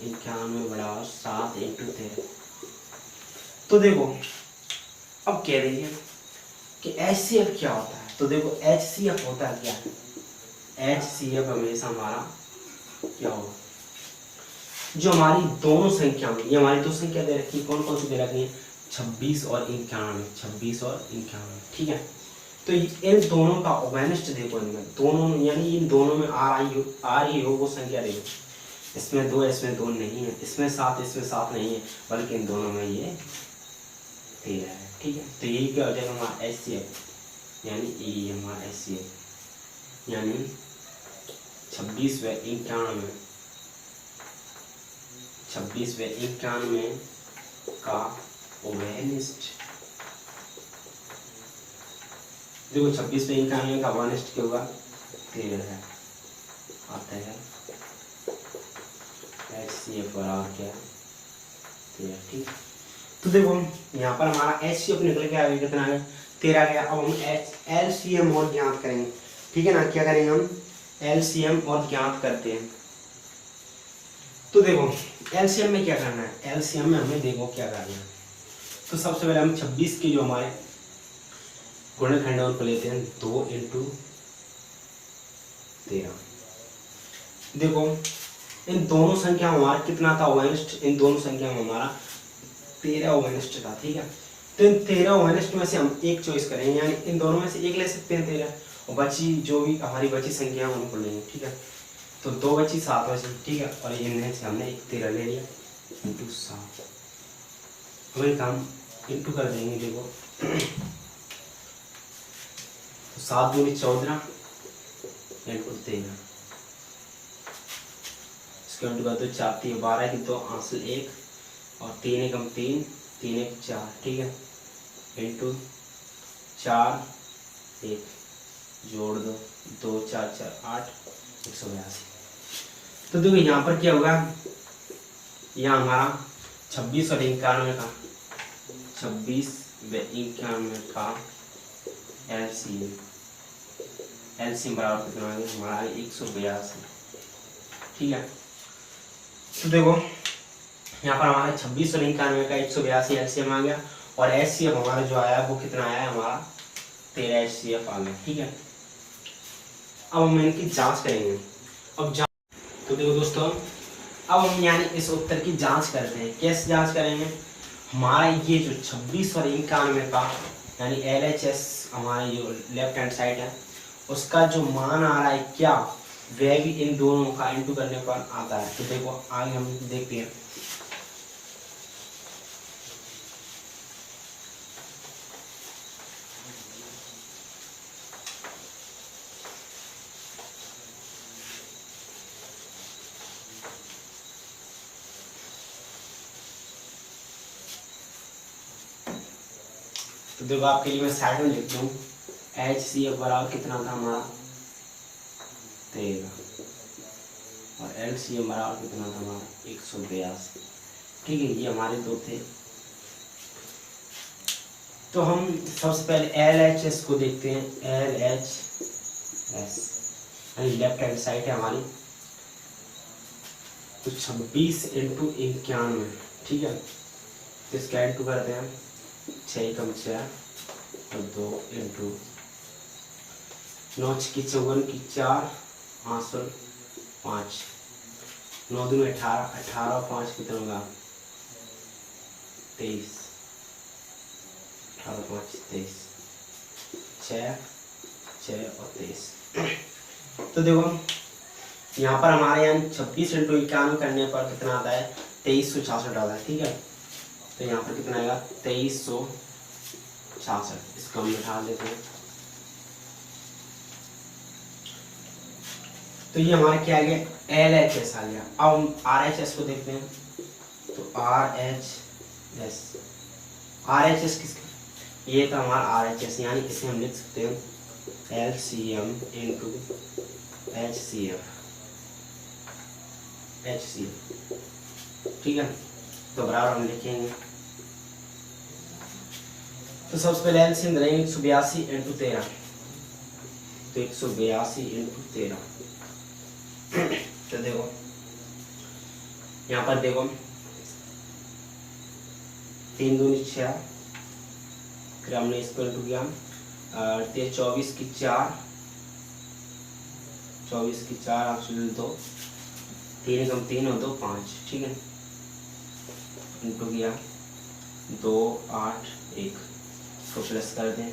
91 बराबर 7 × 13। तो देखो अब कह रही है कि HCF क्या होता है, तो देखो HCF होता है क्या, HCF हमेशा हमारा क्या होगा, जो हमारी दोनों संख्या में, ये हमारी 2 संख्या दे रखी है, कौन कौन सी दे रखी है, 26 और 91, 26 और 91। ठीक है। तो इन दोनों का अवैनिष्ट देखो, इनमें दोनों यानी इन दोनों में आ रही हो वो संख्या देखो, इसमें 2 इसमें 2 नहीं है, इसमें 7 इसमें 7 नहीं है, बल्कि इन दोनों में ये 13 है। ठीक है। तो यही क्या हो जाएगा हमारा HCF, यानी ये हमारा HCF, यानी 26 व 91, 26 व 91 का अवैनिष्ट। देखो 26 व 91 का अवैनिष्ट क्या होगा, 13 है, आता है HCF बराबर क्या, 13। ठीक। तो देखो यहाँ पर हमारा HCF निकल के आगे कितना है, 13 गया। अब हम LCM और ज्ञात करेंगे। ठीक है ना, क्या करेंगे हम LCM और ज्ञात करते हैं। तो देखो LCM में क्या करना है, LCM में हमें देखो क्या करना है, तो सबसे पहले हम 26 के जो हमारे गुणनखंड है उनको लेते हैं, 2 × 13। देखो इन दोनों संख्या में हमारा कितना था अवैनिष्ट, इन दोनों संख्या में हमारा 13 अवैनिष्ट था। ठीक है। तो इन 13 अवैनिष्ट में से हम एक चॉइस करेंगे, यानी इन दोनों में से एक ले सकते हैं 13, और बची जो भी हमारी बची संख्या है उनको लेंगे। ठीक है। तो 2 बची 7 बची। ठीक है। और इनमें से हमने एक 13 ले लिया, × 7, वही काम इंटू कर देंगे। देखो तो 7 दूनी 14 × 13, इसके इंटू कर दो 4 3 12 की 2 हासिल 1 और 3 एकम 3 3 1 4। ठीक है। इंटू 4 1 जोड़ दो 2 4 4 8 182। तो देखो यहाँ पर क्या होगा, यहाँ हमारा 26 और 91 का 26 व 91 का LCM बराबर कितना आ गया हमारा 182। ठीक है। तो देखो यहाँ पर हमारा 26 और 91 का 182 LCM आ गया, और HCF हमारा जो आया वो कितना आया हमारा 13 HCF आ गया। ठीक है। अब हम इनकी जांच करेंगे। अब तो देखो दोस्तों अब हम यानी इस उत्तर की जांच करते हैं। कैसे जांच करेंगे, हमारा ये जो 26 और 91 का यानी LHS हमारा जो लेफ्ट हैंड साइड है उसका जो मान आ रहा है क्या, वह भी इन दोनों का इंटू करने पर आता है। तो देखो आगे हम देखते हैं। तो देखो आपके लिए मैं साइड में लिख दूँ, HCF बराबर कितना था हमारा 13 और LCM बराबर कितना था हमारा 182। ठीक है, ये हमारे दो थे। तो हम सबसे पहले LHS को देखते हैं। LHS लेफ्ट हैंड साइड है हमारी, तो 26 इंटू 91। ठीक है, तो इसका ऐड टू करते हैं, 6 कम 6 और 2 इंटू 9 की 54 की 4 5 9 दूनी 18 18 और 5 कितना होगा 23 18 5 23 6 और 23। तो देखो यहाँ पर हमारे यहाँ 26 इंटू 91 करने पर कितना आता है 2366 आता है। ठीक है, तो यहाँ पर कितना आएगा 2366, इसको हम उठा देते हैं। तो ये हमारा क्या आ गया LHS आ गया। अब हम RHS को देखते हैं। तो RHS किसका, ये था हमारा RHS, यानी इसे हम लिख सकते हैं LCM इंटू HCF। ठीक है, तो बराबर हम लिखेंगे। तो सबसे पहले LCM रहेंगे 182 इंटू 13, तो 182 इंटू 13। तो देखो यहाँ पर देखो 3 दूनी 6, फिर हमने इसको इंटू किया 24 की 4 आपसे 2 3 कम 3 और 2 5। ठीक है, इंटू किया 2 8 1 को प्लस कर दें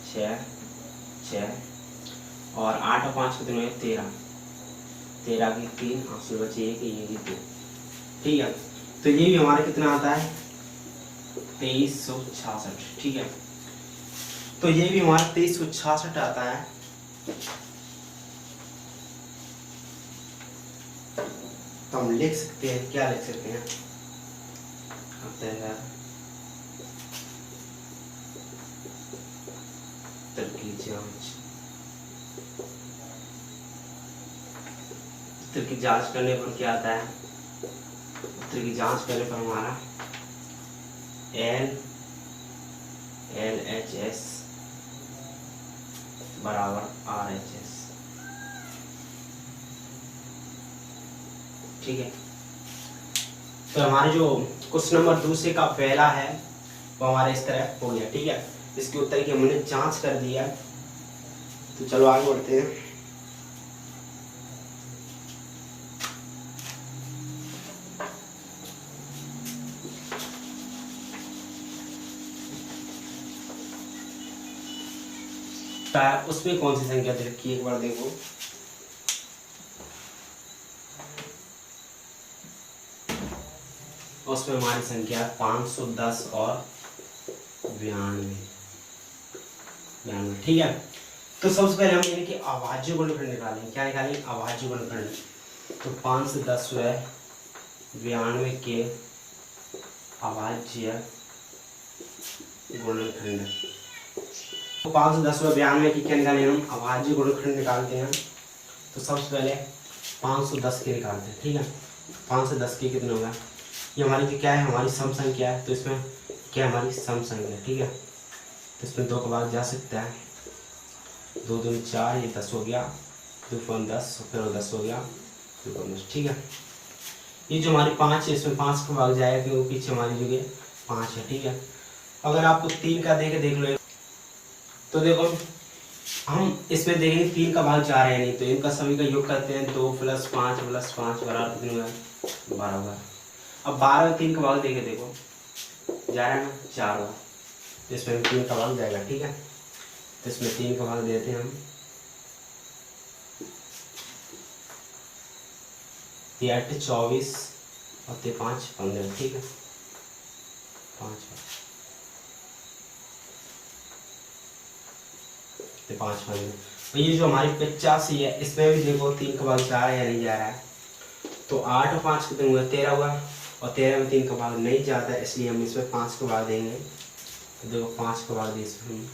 6 और 8 और 5 कितने हुए 13 13 की 3 आपसे बचे 1 ये 2। ठीक है, तो ये भी हमारे कितना आता है 2366। ठीक है, तो ये भी हमारा 2366 आता है। तो हम लिख सकते हैं, क्या लिख सकते हैं आता है उत्तर की जांच करने पर क्या आता है, उत्तर की जांच करने पर हमारा LHS बराबर RHS। ठीक है, तो हमारे जो क्वेश्चन नंबर दूसरे का पहला है वो हमारे इस तरह हो गया। ठीक है, इसके उत्तर की हमने जांच कर दिया। तो चलो आगे बढ़ते हैं। उसमें कौन सी संख्या दे रखी है एक बार देखो। उसमें हमारी संख्या 510 और 92। ठीक है, तो सबसे पहले हम यानी कि अभाज्य गुणनखंड निकालेंगे। क्या निकालेंगे अभाज्य गुणनखंड। तो 510 है 92 के अभाज्य गुणनखंड। तो 510 व 92 की क्या निकालेंगे हम अभाज्य गुणनखंड निकालते हैं। तो सबसे पहले 510 के निकालते हैं। ठीक है, 510 के कितना होगा, ये हमारी क्या है हमारी सम संख्या है। तो इसमें क्या हमारी सम संख्या। ठीक है, तो इसमें 2 का भाग जा सकता है, 2 दूनी 4 ये 10 हो गया, 2 4 10 फिर 10 हो गया 2 10। ठीक है, ये जो हमारी 5 है इसमें 5 का भाग जाएगा क्योंकि पीछे हमारी जगह 5 है। ठीक है, अगर आपको 3 का देख लो, तो देखो हम इसमें देखेंगे 3 का भाग जा रहे हैं नहीं, तो इनका सभी का योग करते हैं। 2 + 5 + 5 बराबर कितने हुआ 12 होगा। अब 12 में 3 का भाग देखे देखो जा रहा है ना 4 होगा, तो इसमें 3 का भाग जाएगा। ठीक है, तो इसमें 3 का भाग देते हैं हम। 8 24 और 5 15। ठीक है, 5 15। तो ये जो हमारी 85 है इसमें भी देखो 3 का भाग जा रहा है या नहीं जा रहा है। तो 8 और 5 कितने हुआ 13 हुआ, और 13 में 3 का भाग नहीं जाता है, इसलिए हम इसमें 5 का भाग देंगे। तो देखो 5 का भाग दे इसमें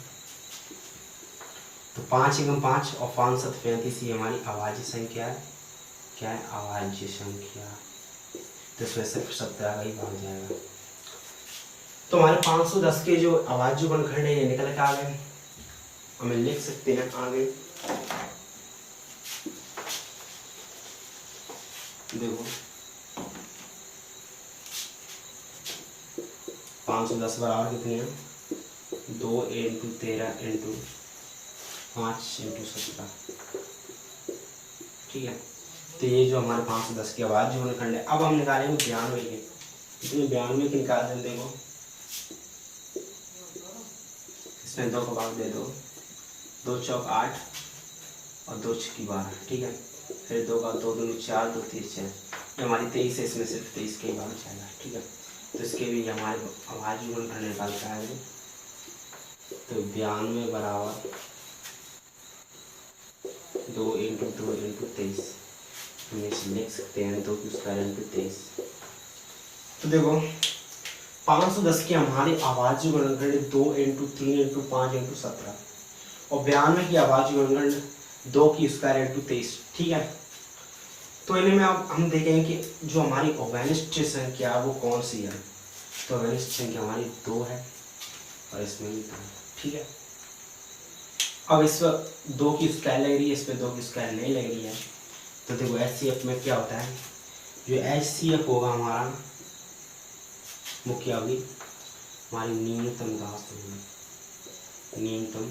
तो 5 एकम 5 और 5 7 35 ये हमारी अभाज्य संख्या है। क्या है? अभाज्य संख्या। तो इसमें से 17 का ही भाग जाएगा। तो हमारे 510 के जो अभाज्य गुणनखंड है ये निकल के आ गए। हमें लिख सकते हैं आगे। देखो 510 बराबर कितनी है? 2 × 13 × 5 × 17। ठीक है। तो ये जो हमारे 510 के अभाज्य गुणनखंड है। अब हम निकालेंगे 92 के। इसमें 92 के निकाल दें। देखो इसमें 2 को भाग दे दो। 2 चौक 8 और 2 छक्की 12। ठीक है। फिर 2 का 2 दूनी 4, 2 3 6। ये हमारी 23 है। इसमें सिर्फ 23 के ही भाग जाएगा। ठीक है। तो इसके भी हमारे अभाज्य गुणनखंड निकाल के आएंगे। तो 92 बराबर 2 × 2 × 23। हम इसे लिख सकते हैं 2 की स्क्वायर × 23। तो देखो 510 की हमारी अभाज्य गुणनखंड 2 × 3 × 5 × 17 और 92 की अभाज्य गुणनखंड 2 की स्क्वायर × 23। ठीक है। तो इन्हें में अब हम देखेंगे कि जो हमारी अवैनिष्ट संख्या है वो कौन सी है। तो अवैनिष्ट संख्या हमारी 2 है और इसमें भी 2 है। ठीक है। अब इस 2 की स्क्वायर लग रही है, इस पे 2 की स्क्वायर नहीं लग रही है। तो देखो HCF में क्या होता है? जो HCF होगा हमारा वो क्या होगी? हमारी न्यूनतम घात होगी। न्यूनतम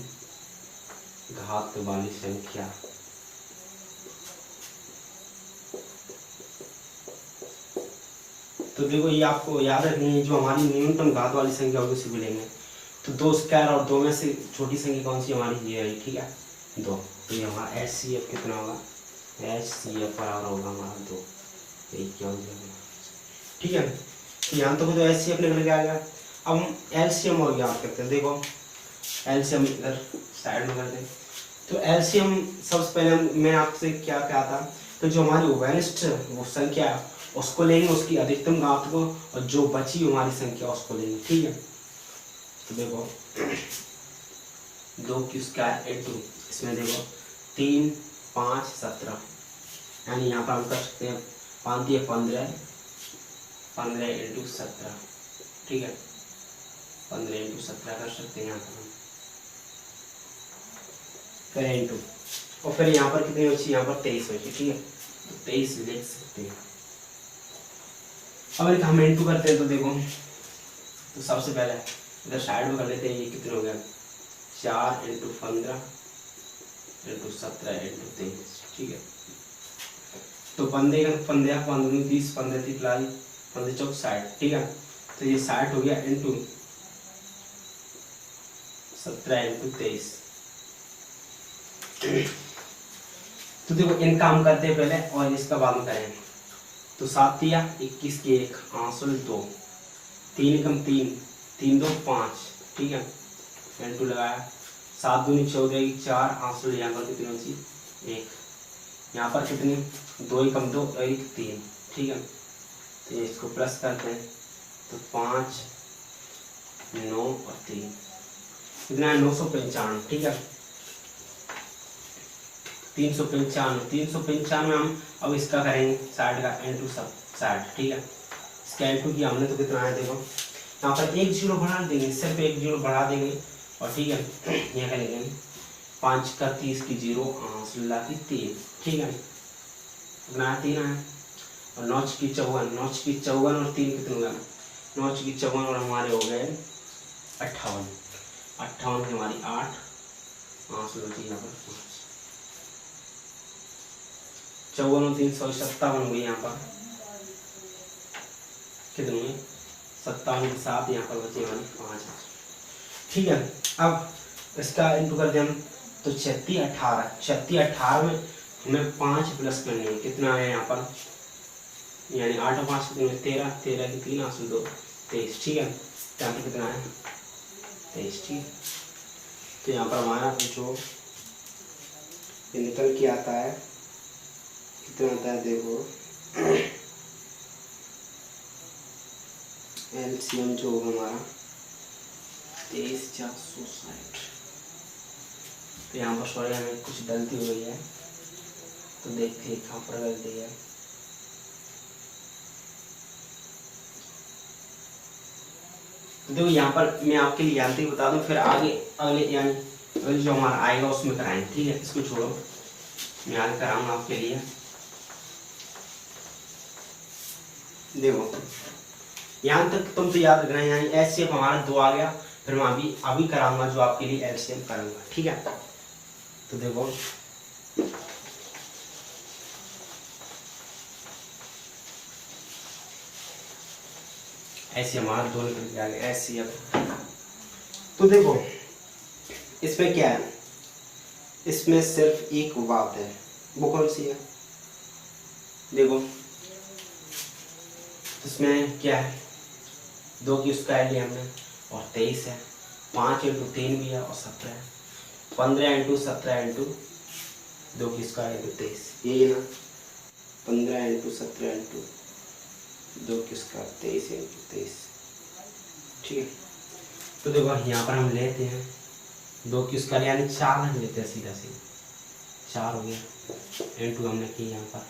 घात वाली संख्या। तो देखो ये आपको याद रखनी है। जो हमारी न्यूनतम घात वाली संख्या होगी उसी को लेंगे। तो 2 स्क्वायर और 2 में से छोटी संख्या कौन सी हमारी? ये है। ठीक है 2। तो ये हमारा HCF कितना होगा? HCF बराबर होगा हमारा 2। ये क्या हो जाएगा? ठीक है। तो यहाँ तक तो HCF निकल के आ गया। अब हम LCM और याद करते हैं। देखो LCM इधर साइड में करते हैं। तो LCM सबसे पहले मैं आपसे क्या था? तो जो हमारी अवैनिष्ट वो संख्या है उसको लेंगे, उसकी अधिकतम घात को, और जो बची हमारी संख्या उसको लेंगे। ठीक है। तो देखो 2 की स्क्वायर × इसमें देखो 3 5 17 यानी यहाँ पर हम कर सकते हैं 5 दिए 15 × 17। ठीक है 15 × 17 कर सकते हैं यहाँ पर हम। फिर × और फिर यहाँ पर कितनी बची? यहाँ पर 23 बची। ठीक है। तो 23 लिख सकते हैं। अब हम × करते हैं। तो देखो तो सबसे पहले इधर साइड में कर लेते हैं। ये कितने हो गया? 4 × 15 × 17 × 23। ठीक है। तो 15 × 15 15 30 15 30 15 चौक 60। ठीक है। तो ये 60 हो गया × 17 × 23। तो देखो इनका हम करते हैं पहले और इसका बाद में करेंगे। तो 7 या 21 के 1 आंसुल 2 3 × 3 3 2 5। ठीक है × लगाया 7 दूनी 14 4 आंसुल यहाँ पर कितनी बची? 1। यहाँ पर कितनी? 2 × 2 1 3। ठीक है। तो इसको प्लस करते हैं। तो 5 9 और 3 कितना है? 995। ठीक है 395 में हम अब इसका करेंगे 60 का × 60। ठीक है। इसका × किया हमने तो कितना है? देखो यहाँ पर 1 0 बढ़ा देंगे, सिर्फ 1 0 बढ़ा देंगे। और ठीक है यहाँ करेंगे 5 का 30 की 0 16 की 3। ठीक है कितना है? 3 है। और 9 की 54 9 की 54 और 3 कितने हो गया? 9 की 54 और हमारे हो गए 58 58 की हमारी 8 यहाँ पर 54 और 3 157 हुई। यहाँ पर कितनी है? 57 के 7 यहाँ पर बची हमारी 5। ठीक है। अब इसका × कर दें हम। तो 36 18 में हमें 5 प्लस करनी है। कितना है यहाँ पर? यानी 8 और 5 कितने? 13 13 की 3 आंसू 2 23। ठीक है। यहाँ पर कितना है? 23। ठीक। तो यहाँ पर हमारा जो निकल के आता है कितना आता है? देखो LCM जो होगा हमारा 23 460। तो यहाँ पर सॉरी हमें कुछ गलती हो गई है, तो देखते हैं कहाँ पर गलती है। तो देखो यहाँ पर मैं आपके लिए यांत्रिक बता दूं, फिर आगे अगले यानी अगले जो हमारा आएगा उसमें कराएंगे, ठीक है। इसको छोड़ो, मैं आगे कराऊंगा आपके लिए। देखो यहाँ तक तुम तो याद रखना, यानी एचसीएफ हमारा 2 आ गया, फिर मैं अभी कराऊंगा जो आपके लिए एलसीएम करूंगा, ठीक है। तो देखो ऐसे हमारा 2 निकल के आ गया एचसीएफ। तो देखो इसमें क्या है, इसमें सिर्फ एक बात है, वो कौन सी है? देखो इसमें क्या है, 2 की स्क्वायर लिया हमने और 23 है, 5 इंटू 3 भी है और 17 है, 15 इंटू 17 इंटू 2 की स्क्वायर इंटू 23, यही है ना। 15 इंटू 17 इंटू 2 की स्क्वायर 23 इंटू 23, ठीक है। तो देखो यहाँ पर हम लेते हैं 2 की स्क्वायर यानी 4 हम लेते हैं, सीधा 4 हो गया, इंटू हमने की यहाँ पर,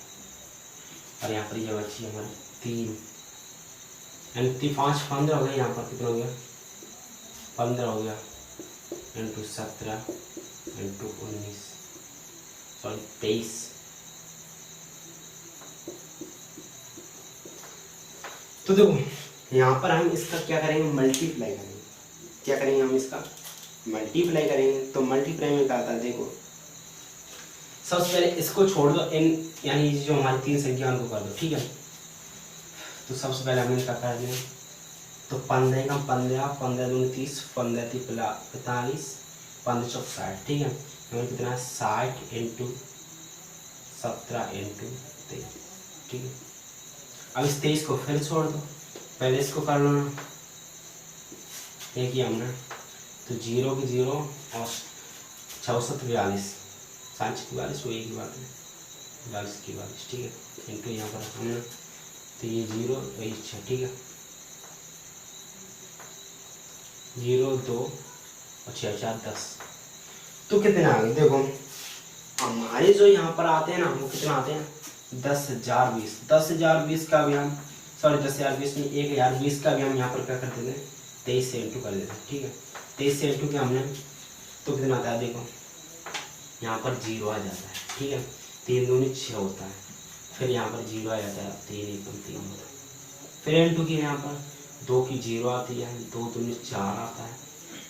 और यहाँ पर ये बची हमारी 3 यानी 5 15 हो गया, यहाँ पर कितना हो गया 15 हो गया, इंटू 17 इंटू 19 सॉरी 23। तो देखो यहाँ पर हम इसका क्या करेंगे, मल्टीप्लाई करेंगे। क्या करेंगे हम इसका मल्टीप्लाई करेंगे। तो मल्टीप्लाई में क्या आता है, देखो सबसे पहले इसको छोड़ दो, इन यानी जो हमारी 3 संख्या उनको कर दो, ठीक है। तो सबसे पहले हमने क्या कर दिया, तो 15 का 15 15 दूनी 30, 15 3 45, 15 चौक 60, ठीक है। हमें कितना 60 इंटू 17 इंटू 23, ठीक है। अब इस 23 को फिर छोड़ दो, पहले इसको कर लो ना, ये किया हमने, तो 0 की 0 और 64 42 5 42 वो एक ही बात है, 42 की 42, ठीक है, इंटू यहाँ पर हमने, तो ये 0 वही 6, ठीक है, 0 2 और 6 4 10, तो कितने आ गए। देखो हमारे जो यहाँ पर आते हैं ना, वो कितना आते हैं 10,020, 10,020 का भी हम सॉरी 10,020 नहीं 1,020 का भी हम यहाँ पर क्या कर देते हैं 23 से इंटू कर देते हैं, ठीक है। 23 से इंटू किया हमने, तो कितना आता है, देखो यहाँ पर 0 आ जाता है, ठीक है, 3 दूनी 6 होता है, फिर यहाँ पर 0 आ जाता है, 3 एकम 3 होता है, फिर इंटू की यहाँ पर 2 की 0 आती है, 2 दूनी 4 आता है,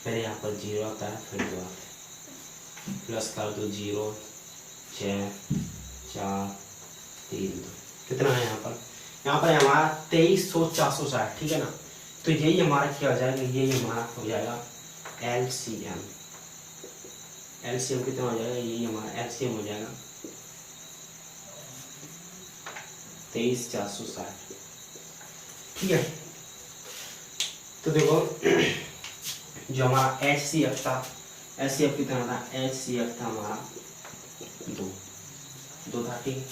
फिर यहाँ पर 0 आता है, फिर 2 आता है, प्लस कर दो 0 6 4 3 2, कितना है यहाँ पर हमारा 23,460, ठीक है ना। तो यही हमारा क्या हो जाएगा, यही हमारा हो जाएगा एलसीएम। एलसीएम कितना हो जाएगा, यही हमारा एलसीएम हो जाएगा 23,460, ठीक है। तो देखो जो हमारा एचसीएफ था, एचसीएफ कितना था, एचसीएफ था हमारा 2 था, ठीक है।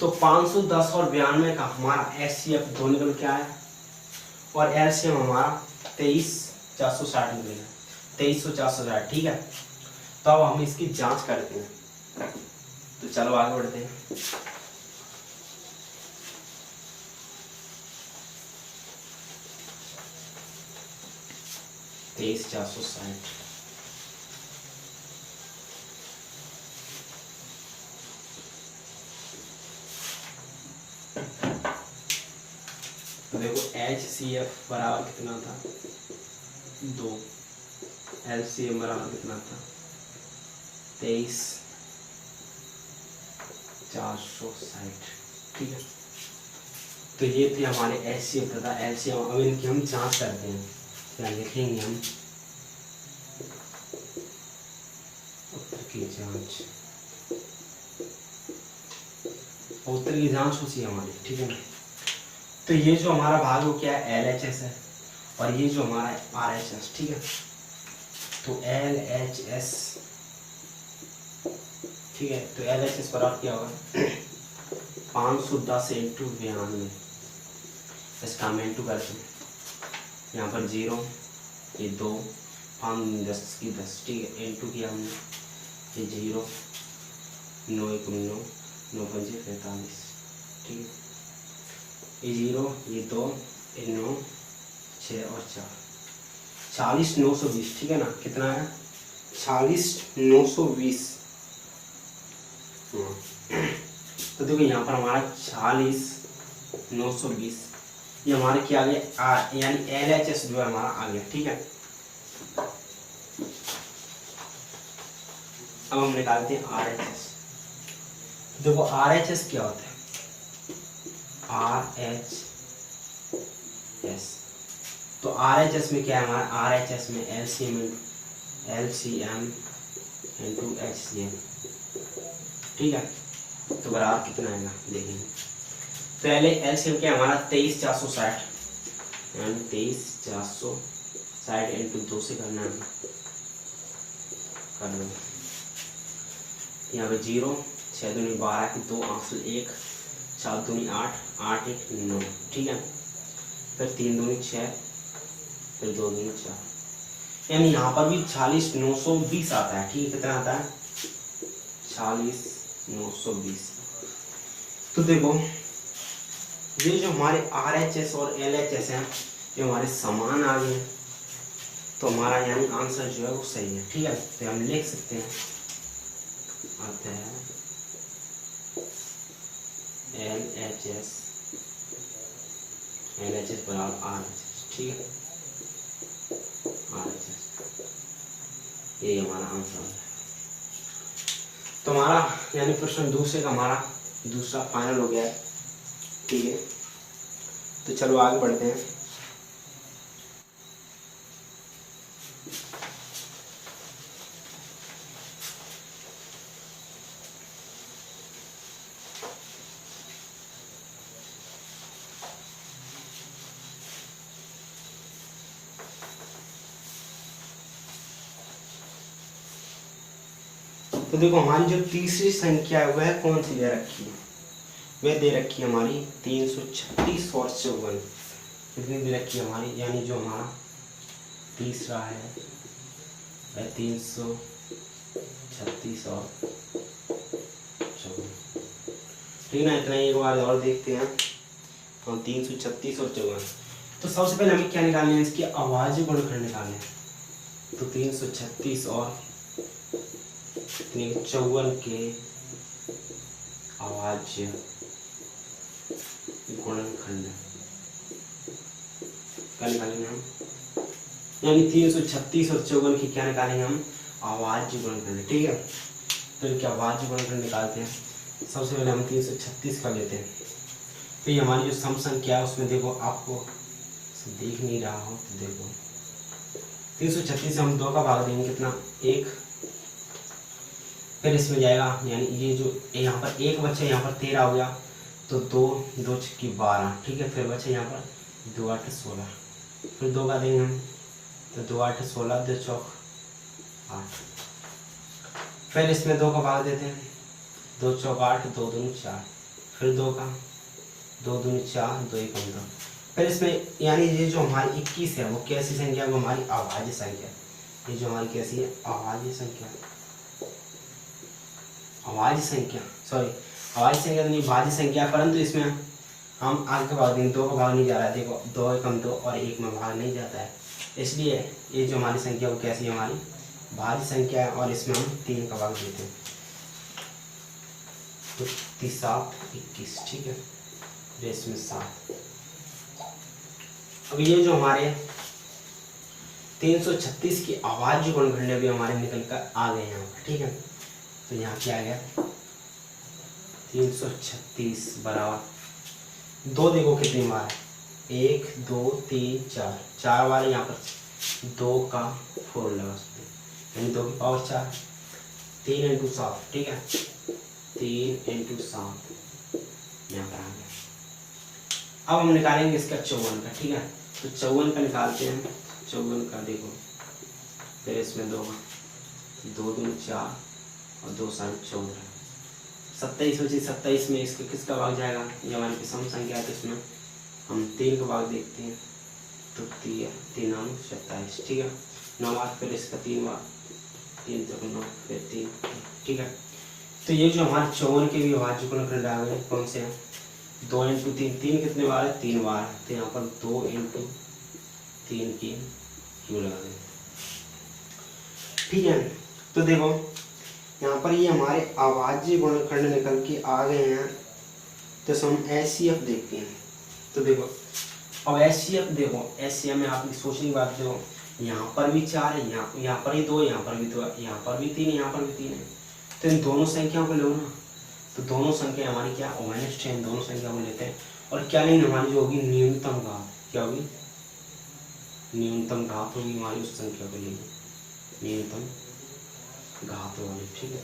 तो 510 और 92 का हमारा एचसीएफ 2 निकल के आया, और एलसीएम हमारा 23,460 निकलेगा, 23,460, ठीक है। तो अब हम इसकी जांच करते हैं, तो चलो आगे बढ़ते हैं। तेईस 460, तो देखो HCF बराबर कितना था 2, LCM बराबर कितना था 23,460, ठीक है। तो ये थे हमारे HCF तथा LCM। अब इनकी हम जांच करते हैं, क्या लिखेंगे हम, उत्तर की जांच, उत्तर की जांच होती है हमारी, ठीक है ना। तो ये जो हमारा भाग वो क्या है LHS है, और ये जो हमारा है RHS, ठीक है। तो LHS, ठीक है, तो LHS बराबर क्या होगा 510 इंटू 92, इसका हम इंटू करते हैं, यहाँ पर 0 ये 2 5 10 की 10, ठीक है। इंटू किया हमने, ये 0 9 1 9 9 5 45, ठीक है। ये 0 ये 2 ये 9 6 और 4 40 920, ठीक है ना। कितना है 40 920। तो देखो यहाँ पर हमारा 40 920 ये हमारे क्या आ गया यानी LHS जो है हमारा आ गया, ठीक है। अब हम निकालते हैं RHS। देखो RHS क्या होता है, RHS तो RHS में क्या है हमारा, RHS में LCM इंटू HCM, ठीक है। तो बराबर कितना आएगा देखेंगे। पहले LCM क्या है हमारा 23460 यानी 23460 इंटू 2 से करना है, कर लो। यहाँ पे 0 6 दूनी 12 की 2 8 1 7 दूनी 8 8 1 9, ठीक है। फिर 3 दूनी 6 फिर 2 दूनी 4 यानी यहाँ पर भी 40 920 आता है, ठीक है। कितना आता है 40 920। तो देखो ये जो हमारे RHS और LHS हैं ये हमारे समान आ गए, तो हमारा यानी आंसर जो है वो सही है, ठीक है। तो हम लिख सकते हैं आता है LHS बराबर RHS, ठीक है। RHS ये हमारा आंसर है। तो हमारा यानी प्रश्न दूसरे का हमारा दूसरा फाइनल हो गया है, ठीक है। तो चलो आगे बढ़ते हैं। तो देखो हमारी जो तीसरी संख्या है वह कौन सी दे रखी है, वह दे रखी है हमारी 336 और 54। कितनी दे रखी है हमारी, यानी जो हमारा तीसरा है वह 336 और 54, ठीक ना। इतना एक बार और देखते हैं हम 336 और 54। तो सबसे पहले हमें क्या निकालना है, इसकी अभाज्य गुणनखंड निकालना है। तो 336 और 54 के अभाज्य गुणनखंड क्या निकालेंगे हम, यानी 336 और 54 की क्या निकालेंगे हम अभाज्य गुणनखंड, ठीक है। तो इनके अभाज्य गुणनखंड निकालते हैं। सबसे पहले हम 336 का लेते हैं। तो ये हमारी जो सम संख्या है उसमें देखो, आपको देख नहीं रहा हो तो देखो 336 से हम 2 का भाग देंगे, कितना 1। फिर इसमें जाएगा यानी ये जो यहाँ पर 1 बच्चा यहाँ पर 13 हो गया, तो 2 2 6 12, ठीक है। फिर बच्चा यहाँ पर 2 8 16, फिर 2 का देंगे हम, तो 2 8 16 2 चौक 8। फिर इसमें 2 का भाग देते हैं, 2 चौक 8 2 दूनी 4, फिर 2 का 2 दूनी 4 2 1 2। फिर इसमें यानी ये जो हमारी 21 है वो कैसी संख्या है, वो हमारी अभाज्य संख्या। ये जो हमारी कैसी है अभाज्य संख्या, अभाज्य संख्या सॉरी अभाज्य संख्या तो नहीं भाज्य संख्या, परंतु इसमें हम आगे का भाग देंगे, 2 का भाग नहीं जा रहा है। देखो 2 एकम 2 और 1 में भाग नहीं जाता है, इसलिए ये जो हमारी संख्या वो कैसी है हमारी भाज्य संख्या है, और इसमें हम 3 का भाग देते हैं। तो 7 21, ठीक है। इसमें 7। अब ये जो हमारे 336 की अभाज्य गुणनखंड भी हमारे निकल कर आ गए यहाँ पर, ठीक है। तो यहाँ क्या आ गया 336 बराबर 2, देखो कितनी बार 1 2 3 4 4 बार यहाँ पर 2 का 4 लगा सकते हैं, यानी 2 की पावर 4, 3 इंटू 7, ठीक है। 3 इंटू 7 यहाँ पर आ गया। अब हम निकालेंगे इसका 54 का, ठीक है। तो 54 का निकालते हैं। 54 का देखो, फिर इसमें 2 दूनी 4 और 2 साल 14, 27 बचे। 27 में इसका किसका भाग जाएगा, ये हमारे की सम संख्या है, तो इसमें हम 3 का भाग देखते हैं। तो 3 9 27, ठीक है। 9 बार, फिर इसका 3 बार, 3 तक 9, फिर 3, ठीक है। तो ये जो हमारे 54 के भी अभाज्य गुणनखंड आ गए कौन से हैं, 2 इंटू 3, 3 कितने बार है, 3 बार है, तो यहाँ पर 2 इंटू 3 की क्यू लगा दें, ठीक है। तो देखो यहाँ पर ये हमारे अभाज्य गुणनखंड निकल के आ गए हैं, तो हम HCF देखते हैं। तो देखो अब HCF देखो, HCF में आपकी सोचने की बात देखो, यहाँ पर भी 4 है, यहाँ पर ही 2, यहाँ पर भी 2, यहाँ पर भी 3, यहाँ पर भी 3 है, तो इन दोनों संख्याओं को लो ना, तो दोनों संख्या हमारी क्या ओवेनिस्ट है, इन दोनों संख्या को लेते हैं और क्या लेंगे, हमारी जो होगी न्यूनतम घात, क्या होगी, न्यूनतम घात होगी हमारी उस संख्या को लेंगे, न्यूनतम घात वाली, ठीक है,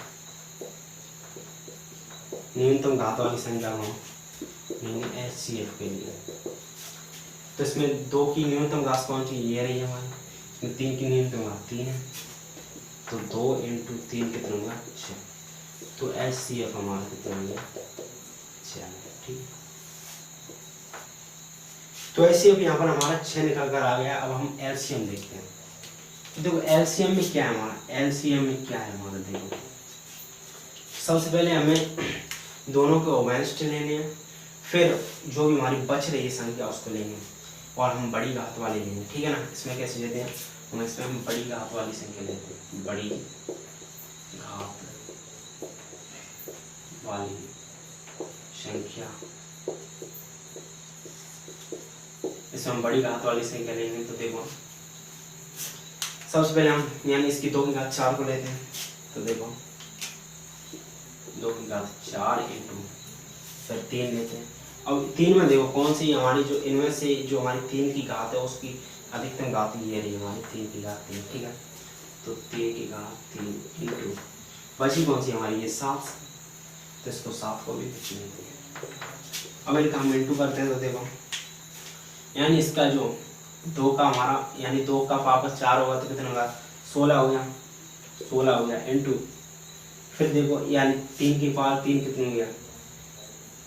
न्यूनतम घात वाली संख्या को लेंगे HCF के लिए। तो इसमें 2 की न्यूनतम घात कौन सी, ये रही है हमारी, इसमें 3 की न्यूनतम घात 3 है, तो 2 इंटू 3 कितना होगा, 6, तो HCF हमारा कितना होगा, 6, ठीक है। तो HCF यहाँ पर हमारा 6 निकल कर आ गया। अब हम LCM देखते हैं। तो देखो LCM में क्या है हमारा, LCM में क्या है हमारा, देखो सबसे पहले हमें दोनों के ओवेनिस्ट लेने हैं, फिर जो भी हमारी बच रही है संख्या उसको लेंगे और हम बड़ी घात वाली लेंगे, ठीक है ना। इसमें कैसे लेते हैं इसमें हम बड़ी घात वाली संख्या लेते हैं, बड़ी घात वाली संख्या, इसमें हम बड़ी घात वाली संख्या लेंगे। तो देखो सबसे पहले हम यानी इसकी 2 की घात 4 को लेते हैं, तो देखो 2 की घात 4 इंटू फिर 3 लेते हैं। अब 3 में देखो कौन सी हमारी जो इनमें से जो हमारी 3 की घात है उसकी अधिकतम घात ये रही हमारी 3 की घात 3, ठीक है। तो 3 की घात 3 इंटू बची कौन सी हमारी ये 7, तो इसको 7 को भी कुछ नहीं देंगे। अब इनका हम इंटू करते हैं, तो देखो यानी इसका जो 2 का हमारा यानी 2 का पावर 4 होगा तो कितना होगा, 16 हो गया, 16 हो गया इंटू फिर देखो यानी 3 की पावर 3 कितनी हो गया,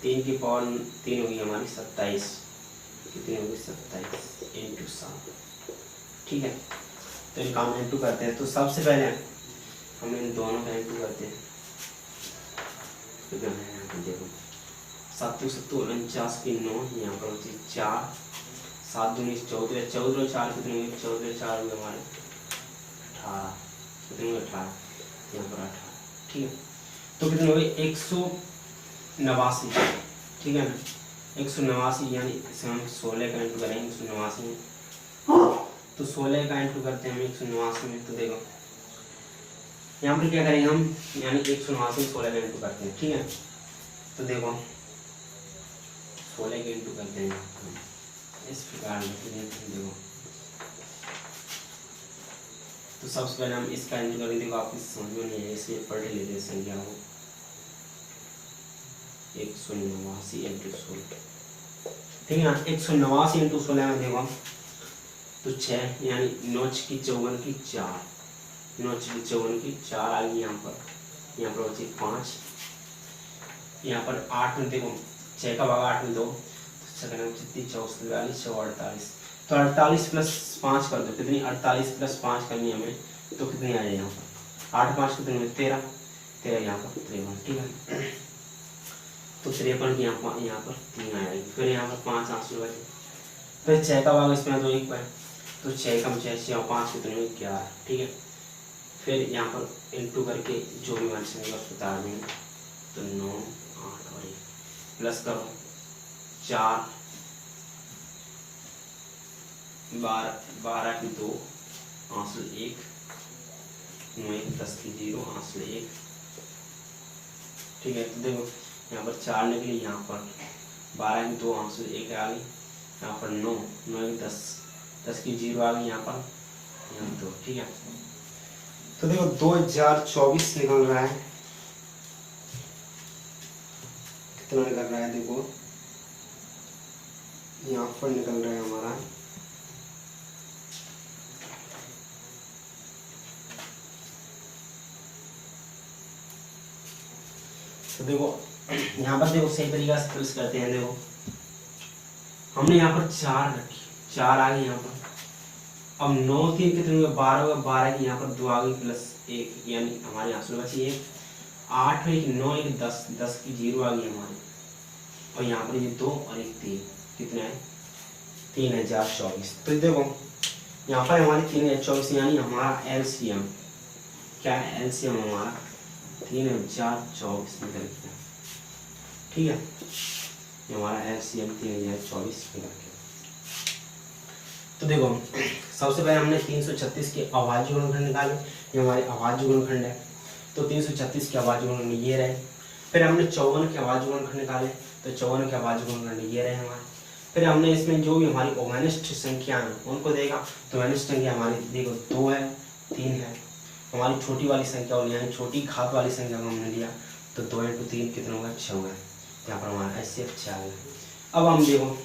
3 की पावर 3 होगी हमारी 27, कितनी होगी 27 इंटू 7, ठीक है। तो इनका हम इंटू करते हैं। तो सबसे पहले हम इन दोनों का इंटू करते हैं, कितना है यहाँ पे देखो 7 7 49 की 9, यहाँ पर होती 4, 7 दूनी 14, 14 और 4 कितने हुए, 14 और 4 हुए हमारे 18, कितने हुए 18, यहाँ पर 18, ठीक है। तो कितने हुए 189, ठीक है ना, 189 यानी इसे हम 16 का इंटू करेंगे 189 में, तो 16 का इंटू करते हैं हम 189 में। तो देखो यहाँ पर क्या करेंगे हम यानी 189 में 16 का इंटू करते हैं, ठीक है। तो देखो 16 के इंटू करते हैं इस प्रकार देखो, तो सबसे पहले हम इसका इंटू करेंगे, देखो आपकी समझ में नहीं है इसलिए पढ़ लेते हैं संख्या को, 189 इंटू 16, ठीक है। 189 इंटू 16 में देखो तो 6 यानी 9 की 54 की 4, 9 की 54 की 4 आ गई यहाँ पर होती 5, यहाँ पर 8 में देखो 6 का भाग 8 में 2, तो 44 48, तो 48 प्लस 5 कर दो, कितनी 48 प्लस 5 करनी हमें, तो कितनी आ जाए यहाँ पर 8 5 कितने में 13, 13 यहाँ पर 53, ठीक है। तो 53 की यहाँ पर 3 आएगी, फिर यहाँ पर 5 आंसू बचे, फिर 6 का भाग इसमें तो 1 पर, तो 6 कम 6 और 5 कितने में 11, ठीक है। फिर यहाँ पर इंटू करके जो भी हमारी संख्या उसको उतार देंगे, तो 9 8 और 1 प्लस करो 4 12 की 2 आंसू 1, 9 1 10 की 0 आंसू 1, ठीक है। तो देखो यहाँ पर 4 निकली, यहाँ पर 12 की 2 आंसू 1 आ गई, यहाँ पर 9 9 1 10 10 की 0 आ गई यहाँ पर, यहाँ 2, ठीक है। तो देखो 2024 निकल रहा है, कितना निकल रहा है देखो यहाँ पर निकल रहा है हमारा तो देखो यहाँ पर देखो सही तरीका से प्लस करते हैं। देखो हमने यहाँ पर 4 रखी, 4 आ गई यहाँ पर, अब 9 3 कितने हुए 12 हुए, 12 की यहाँ पर 2 आ गई प्लस 1 यानी हमारे यहाँ से बची 1, 8 1 9 1 10, 10 की 0 आ गई हमारी, और यहाँ पर ये 2 और 1 3 कितने आए 3024। तो देखो यहाँ पर हमारी 3024 यानी हमारा एलसीएम क्या है, एलसीएम हमारा 3024 निकल गया। ठीक है, ये हमारा एलसीएम 3024 निकल गया। तो देखो सबसे पहले हमने 336 के अभाज्य गुणनखंड निकाले, ये हमारे अभाज्य गुणनखंड है। तो 336 के अभाज्य गुणनखंड ये रहे। फिर हमने 54 के अभाज्य गुणनखंड निकाले, तो 54 के अभाज्य गुणनखंड ये रहे हमारे। फिर हमने इसमें जो भी हमारी ओमेनिस्ट संख्या है उनको देखा, तो ओमेनिस्ट संख्या हमारी देखो 2 है 3 है। हमारी छोटी वाली संख्या यानी छोटी घात वाली संख्या को हमने लिया, तो 2 × 3 कितना होगा 6 होगा। यहाँ पर हमारा ऐसे अच्छा है। अब हम देखो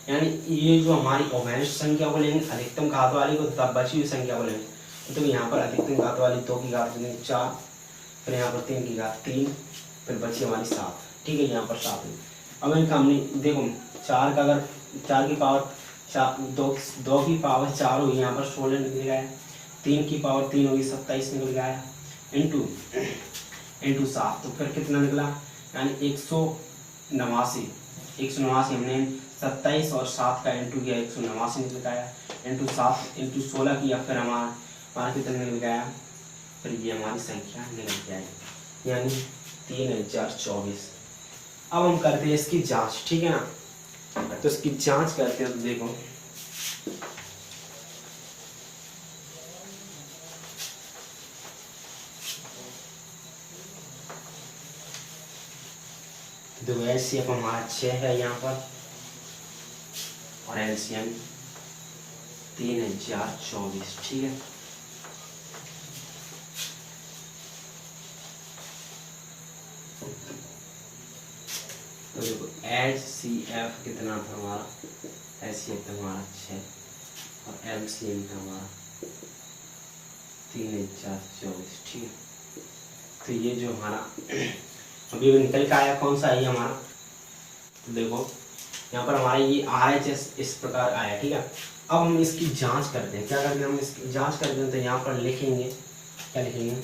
यानी ये जो हमारी ओमेनिस्ट संख्या को लेंगे, अधिकतम घात वाली को, तब बची हुई संख्या को लेंगे। तो यहाँ पर अधिकतम घात वाली 2 की घात 4, फिर यहाँ पर 3 की घात 3, फिर बची हमारी 7। ठीक है, यहाँ पर 7 है। अब इनका हमने देखो 4 का अगर 4 की पावर 2 की पावर 4 होगी, यहाँ पर 16 निकल गया है। 3 की पावर 3 होगी 27 निकल गया है, इंटू 7, तो फिर कितना निकला यानी 189। 189 हमने 27 और 7 का इंटू किया 189 निकल गया, इंटू 7 इंटू 16 किया, फिर हमारा कितना निकल गया, फिर ये हमारी संख्या निकल जाएगी यानी 3024। अब हम करते हैं इसकी जांच। ठीक है ना, तो इसकी जांच करते हैं। तो देखो एलसीएम हमारा 6 है यहाँ पर, और एलसीएम 3024। ठीक है, तो देखो एचसीएफ कितना था हमारा, एचसीएफ था हमारा 6 और एलसीएम था हमारा 3024। ठीक है, तो ये जो हमारा अभी निकल के आया कौन सा है ये हमारा, तो देखो यहाँ पर हमारा ये RHS इस प्रकार आया। ठीक है, अब हम इसकी जांच करते हैं। क्या करते हैं हम इसकी जांच करते हैं, तो यहाँ पर लिखेंगे, क्या लिखेंगे,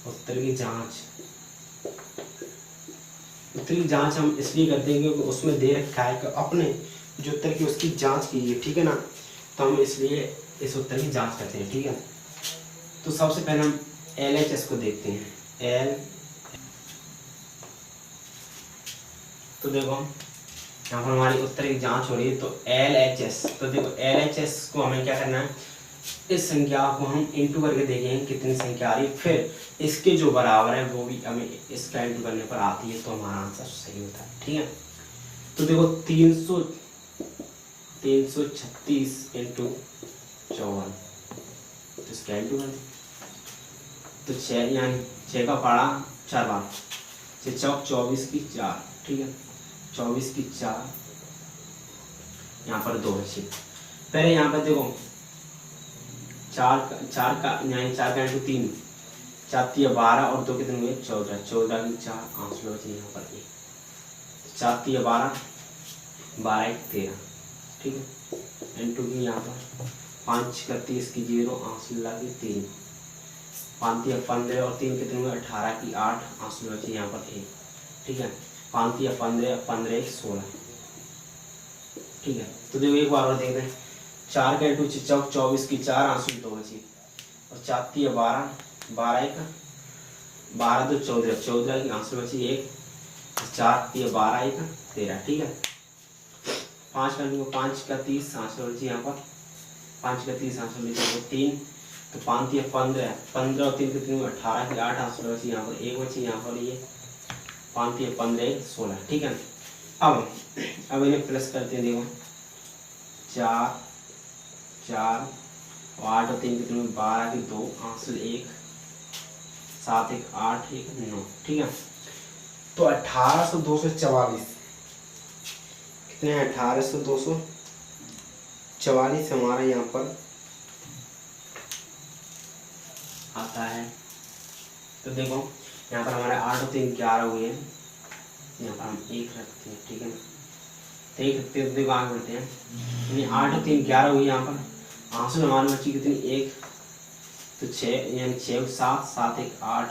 उत्तर की जांच। उत्तर की जांच हम इसलिए करते हैं क्योंकि उसमें दे रखा है कि अपने जो उत्तर की उसकी जांच कीजिए। ठीक है ना, तो हम इसलिए इस उत्तर की जांच करते हैं। ठीक है, तो सबसे पहले हम LHS को देखते हैं। तो देखो यहाँ पर हमारी उत्तर की जांच हो रही है, तो LHS, तो देखो LHS को हमें क्या करना है, इस संख्या को हम इंटू करके देखेंगे कितनी संख्या आ रही है, फिर इसके जो बराबर है वो भी हमें इसका इंटू करने पर आती है, तो हमारा आंसर सही होता है। ठीक है, तो देखो 336 इंटू 54, तो इसका इंटू कर, तो 6 यानी 6 का पढ़ा 4 बार, 6 चौक 24 की 4। ठीक है, 24 की 4, यहाँ पर 2 बचे। पहले यहाँ पर देखो 4 का यानी 4 का इंटू 3, 4 3 12 और 2 कितने हुए 14, 14 की 4 आंसू बचे यहाँ पर 1, 4 3 12, 12 1 13। ठीक है, इंटू की यहाँ पर 5 का 30 की 0 आंसू लगे 3, 5 3 15 और 3 कितने हुए 18 की 8 आंसू बचे यहाँ पर 1। ठीक है, 5 3 15 15 1 16। ठीक है, तो देखो एक बार और देखते हैं, 4 का इंटू 24 की 4 आंसू 2 बची, और 4 3 12, 12 1 12 2 14, 14 की आंसू बची 1, 4 3 12 1 13। ठीक है, 5 का इंटू 5 का 30 आंसू बची यहाँ पर, 5 का 30 आंसू बची 3, तो 5 3 15, 15 और 3 कितनी 18 की 8 आंसू बची यहाँ पर 1 बची यहाँ पर ये 5 3 15 16। ठीक है, अब इन्हें प्लस करते हैं। देखो 4 4 और 8 और 3 कितने 12 की 2 आंसू 1, 7 1 8 1 9। ठीक है, तो 18 से 244 कितने हैं, 18 से 244 हमारा यहाँ पर आता है। तो देखो यहाँ पर हमारे 8 और 3 11 हुए हैं, यहाँ पर हम 1 रखते हैं। ठीक है ना, देखते देखो आगे बढ़ते हैं। यानी 8 और 3 11 हुई यहाँ पर। आंसर हमारी बची कितनी, 1 तो 6, यानी 6 और 7, 7 1 8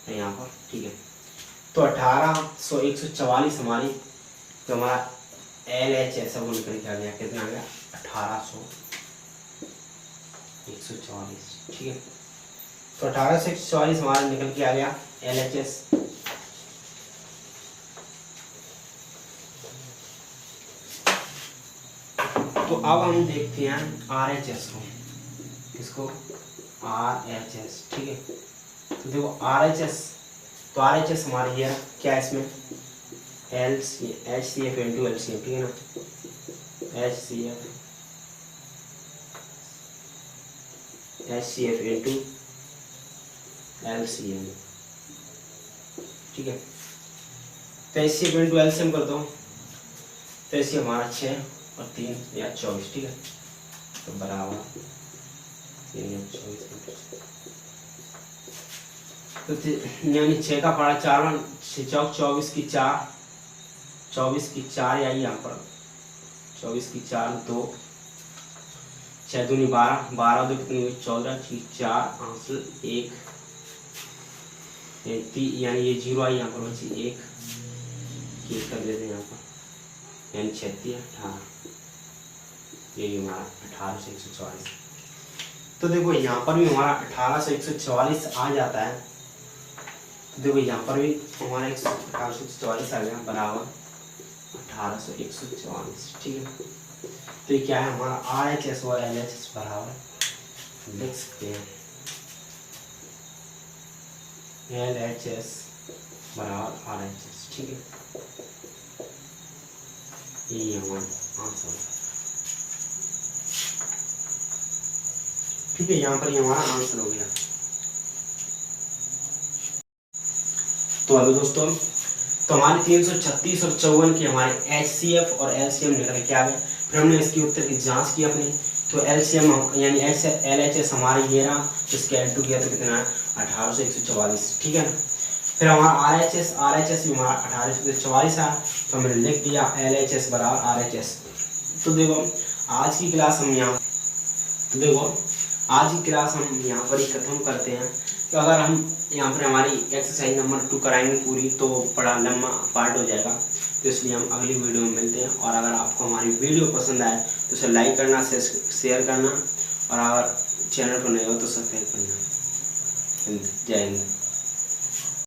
है यहाँ पर, ठीक है। तो 1800 144 हमारी तो हमारा LHS वो निकल के आ गया, कितना आ गया 1800 144, ठीक है। तो 1800 144 हमारा निकल के आ गया LHS। तो अब हम देखते हैं RHS को, इसको RHS, ठीक है। तो देखो RHS, तो RHS हमारी है क्या, इसमें HCF into LCM, ठीक है ना, HCF into LCM, ठीक है। तो HCF into LCM कर दो, तो HCF हमारा 6 और 3 या 24, ठीक है। तो बराबर 3 या 24, तो यानी 6 का पड़ा 4 6 चौक 24 की 4, 24 की 4 या यहाँ पर 24 की 4 2 6 दूनी 12, 12 दो कितनी हुई 14 की 4 आंसर 1, यानी ये 0 आई यहाँ पर बची 1 की कर देते हैं यहाँ पर, यानी 36 18, ये हमारा 18 से 144। तो देखो यहाँ पर भी हमारा 18 से 144 आ जाता है। तो देखो यहाँ पर भी हमारा 18 से 144 आ गया, बराबर 18 से 144, ठीक है। तो ये क्या है हमारा RHS और LHS बराबर लिख सकते हैं, LHS बराबर RHS, ठीक है। ये हमारा आंसर, ठीक है। यहाँ पर ये हमारा आंसर हो गया। तो हेलो दोस्तों, तो हमारे 336 और 54 की हमारे HCF और LCM निकल के आ गए। फिर हमने इसकी उत्तर की जांच की अपनी, तो LCM यानी LHS हमारे ये रहा, इसके ऐड टू किया तो कितना है 18 से 144, ठीक है ना। फिर हमारा RHS भी हमारा 18 से 144 आया, तो हमने लिख दिया LHS बराबर RHS। तो देखो आज की क्लास हम यहाँ हम यहाँ पर ही खत्म करते हैं। तो अगर हम यहाँ पर हमारी एक्सरसाइज नंबर 2 कराएंगे पूरी, तो बड़ा लंबा पार्ट हो जाएगा, तो इसलिए हम अगली वीडियो में मिलते हैं। और अगर आपको हमारी वीडियो पसंद आए तो उसे लाइक करना, शेयर करना, और अगर चैनल पर नए हो तो सब्सक्राइब करना। जय हिंद।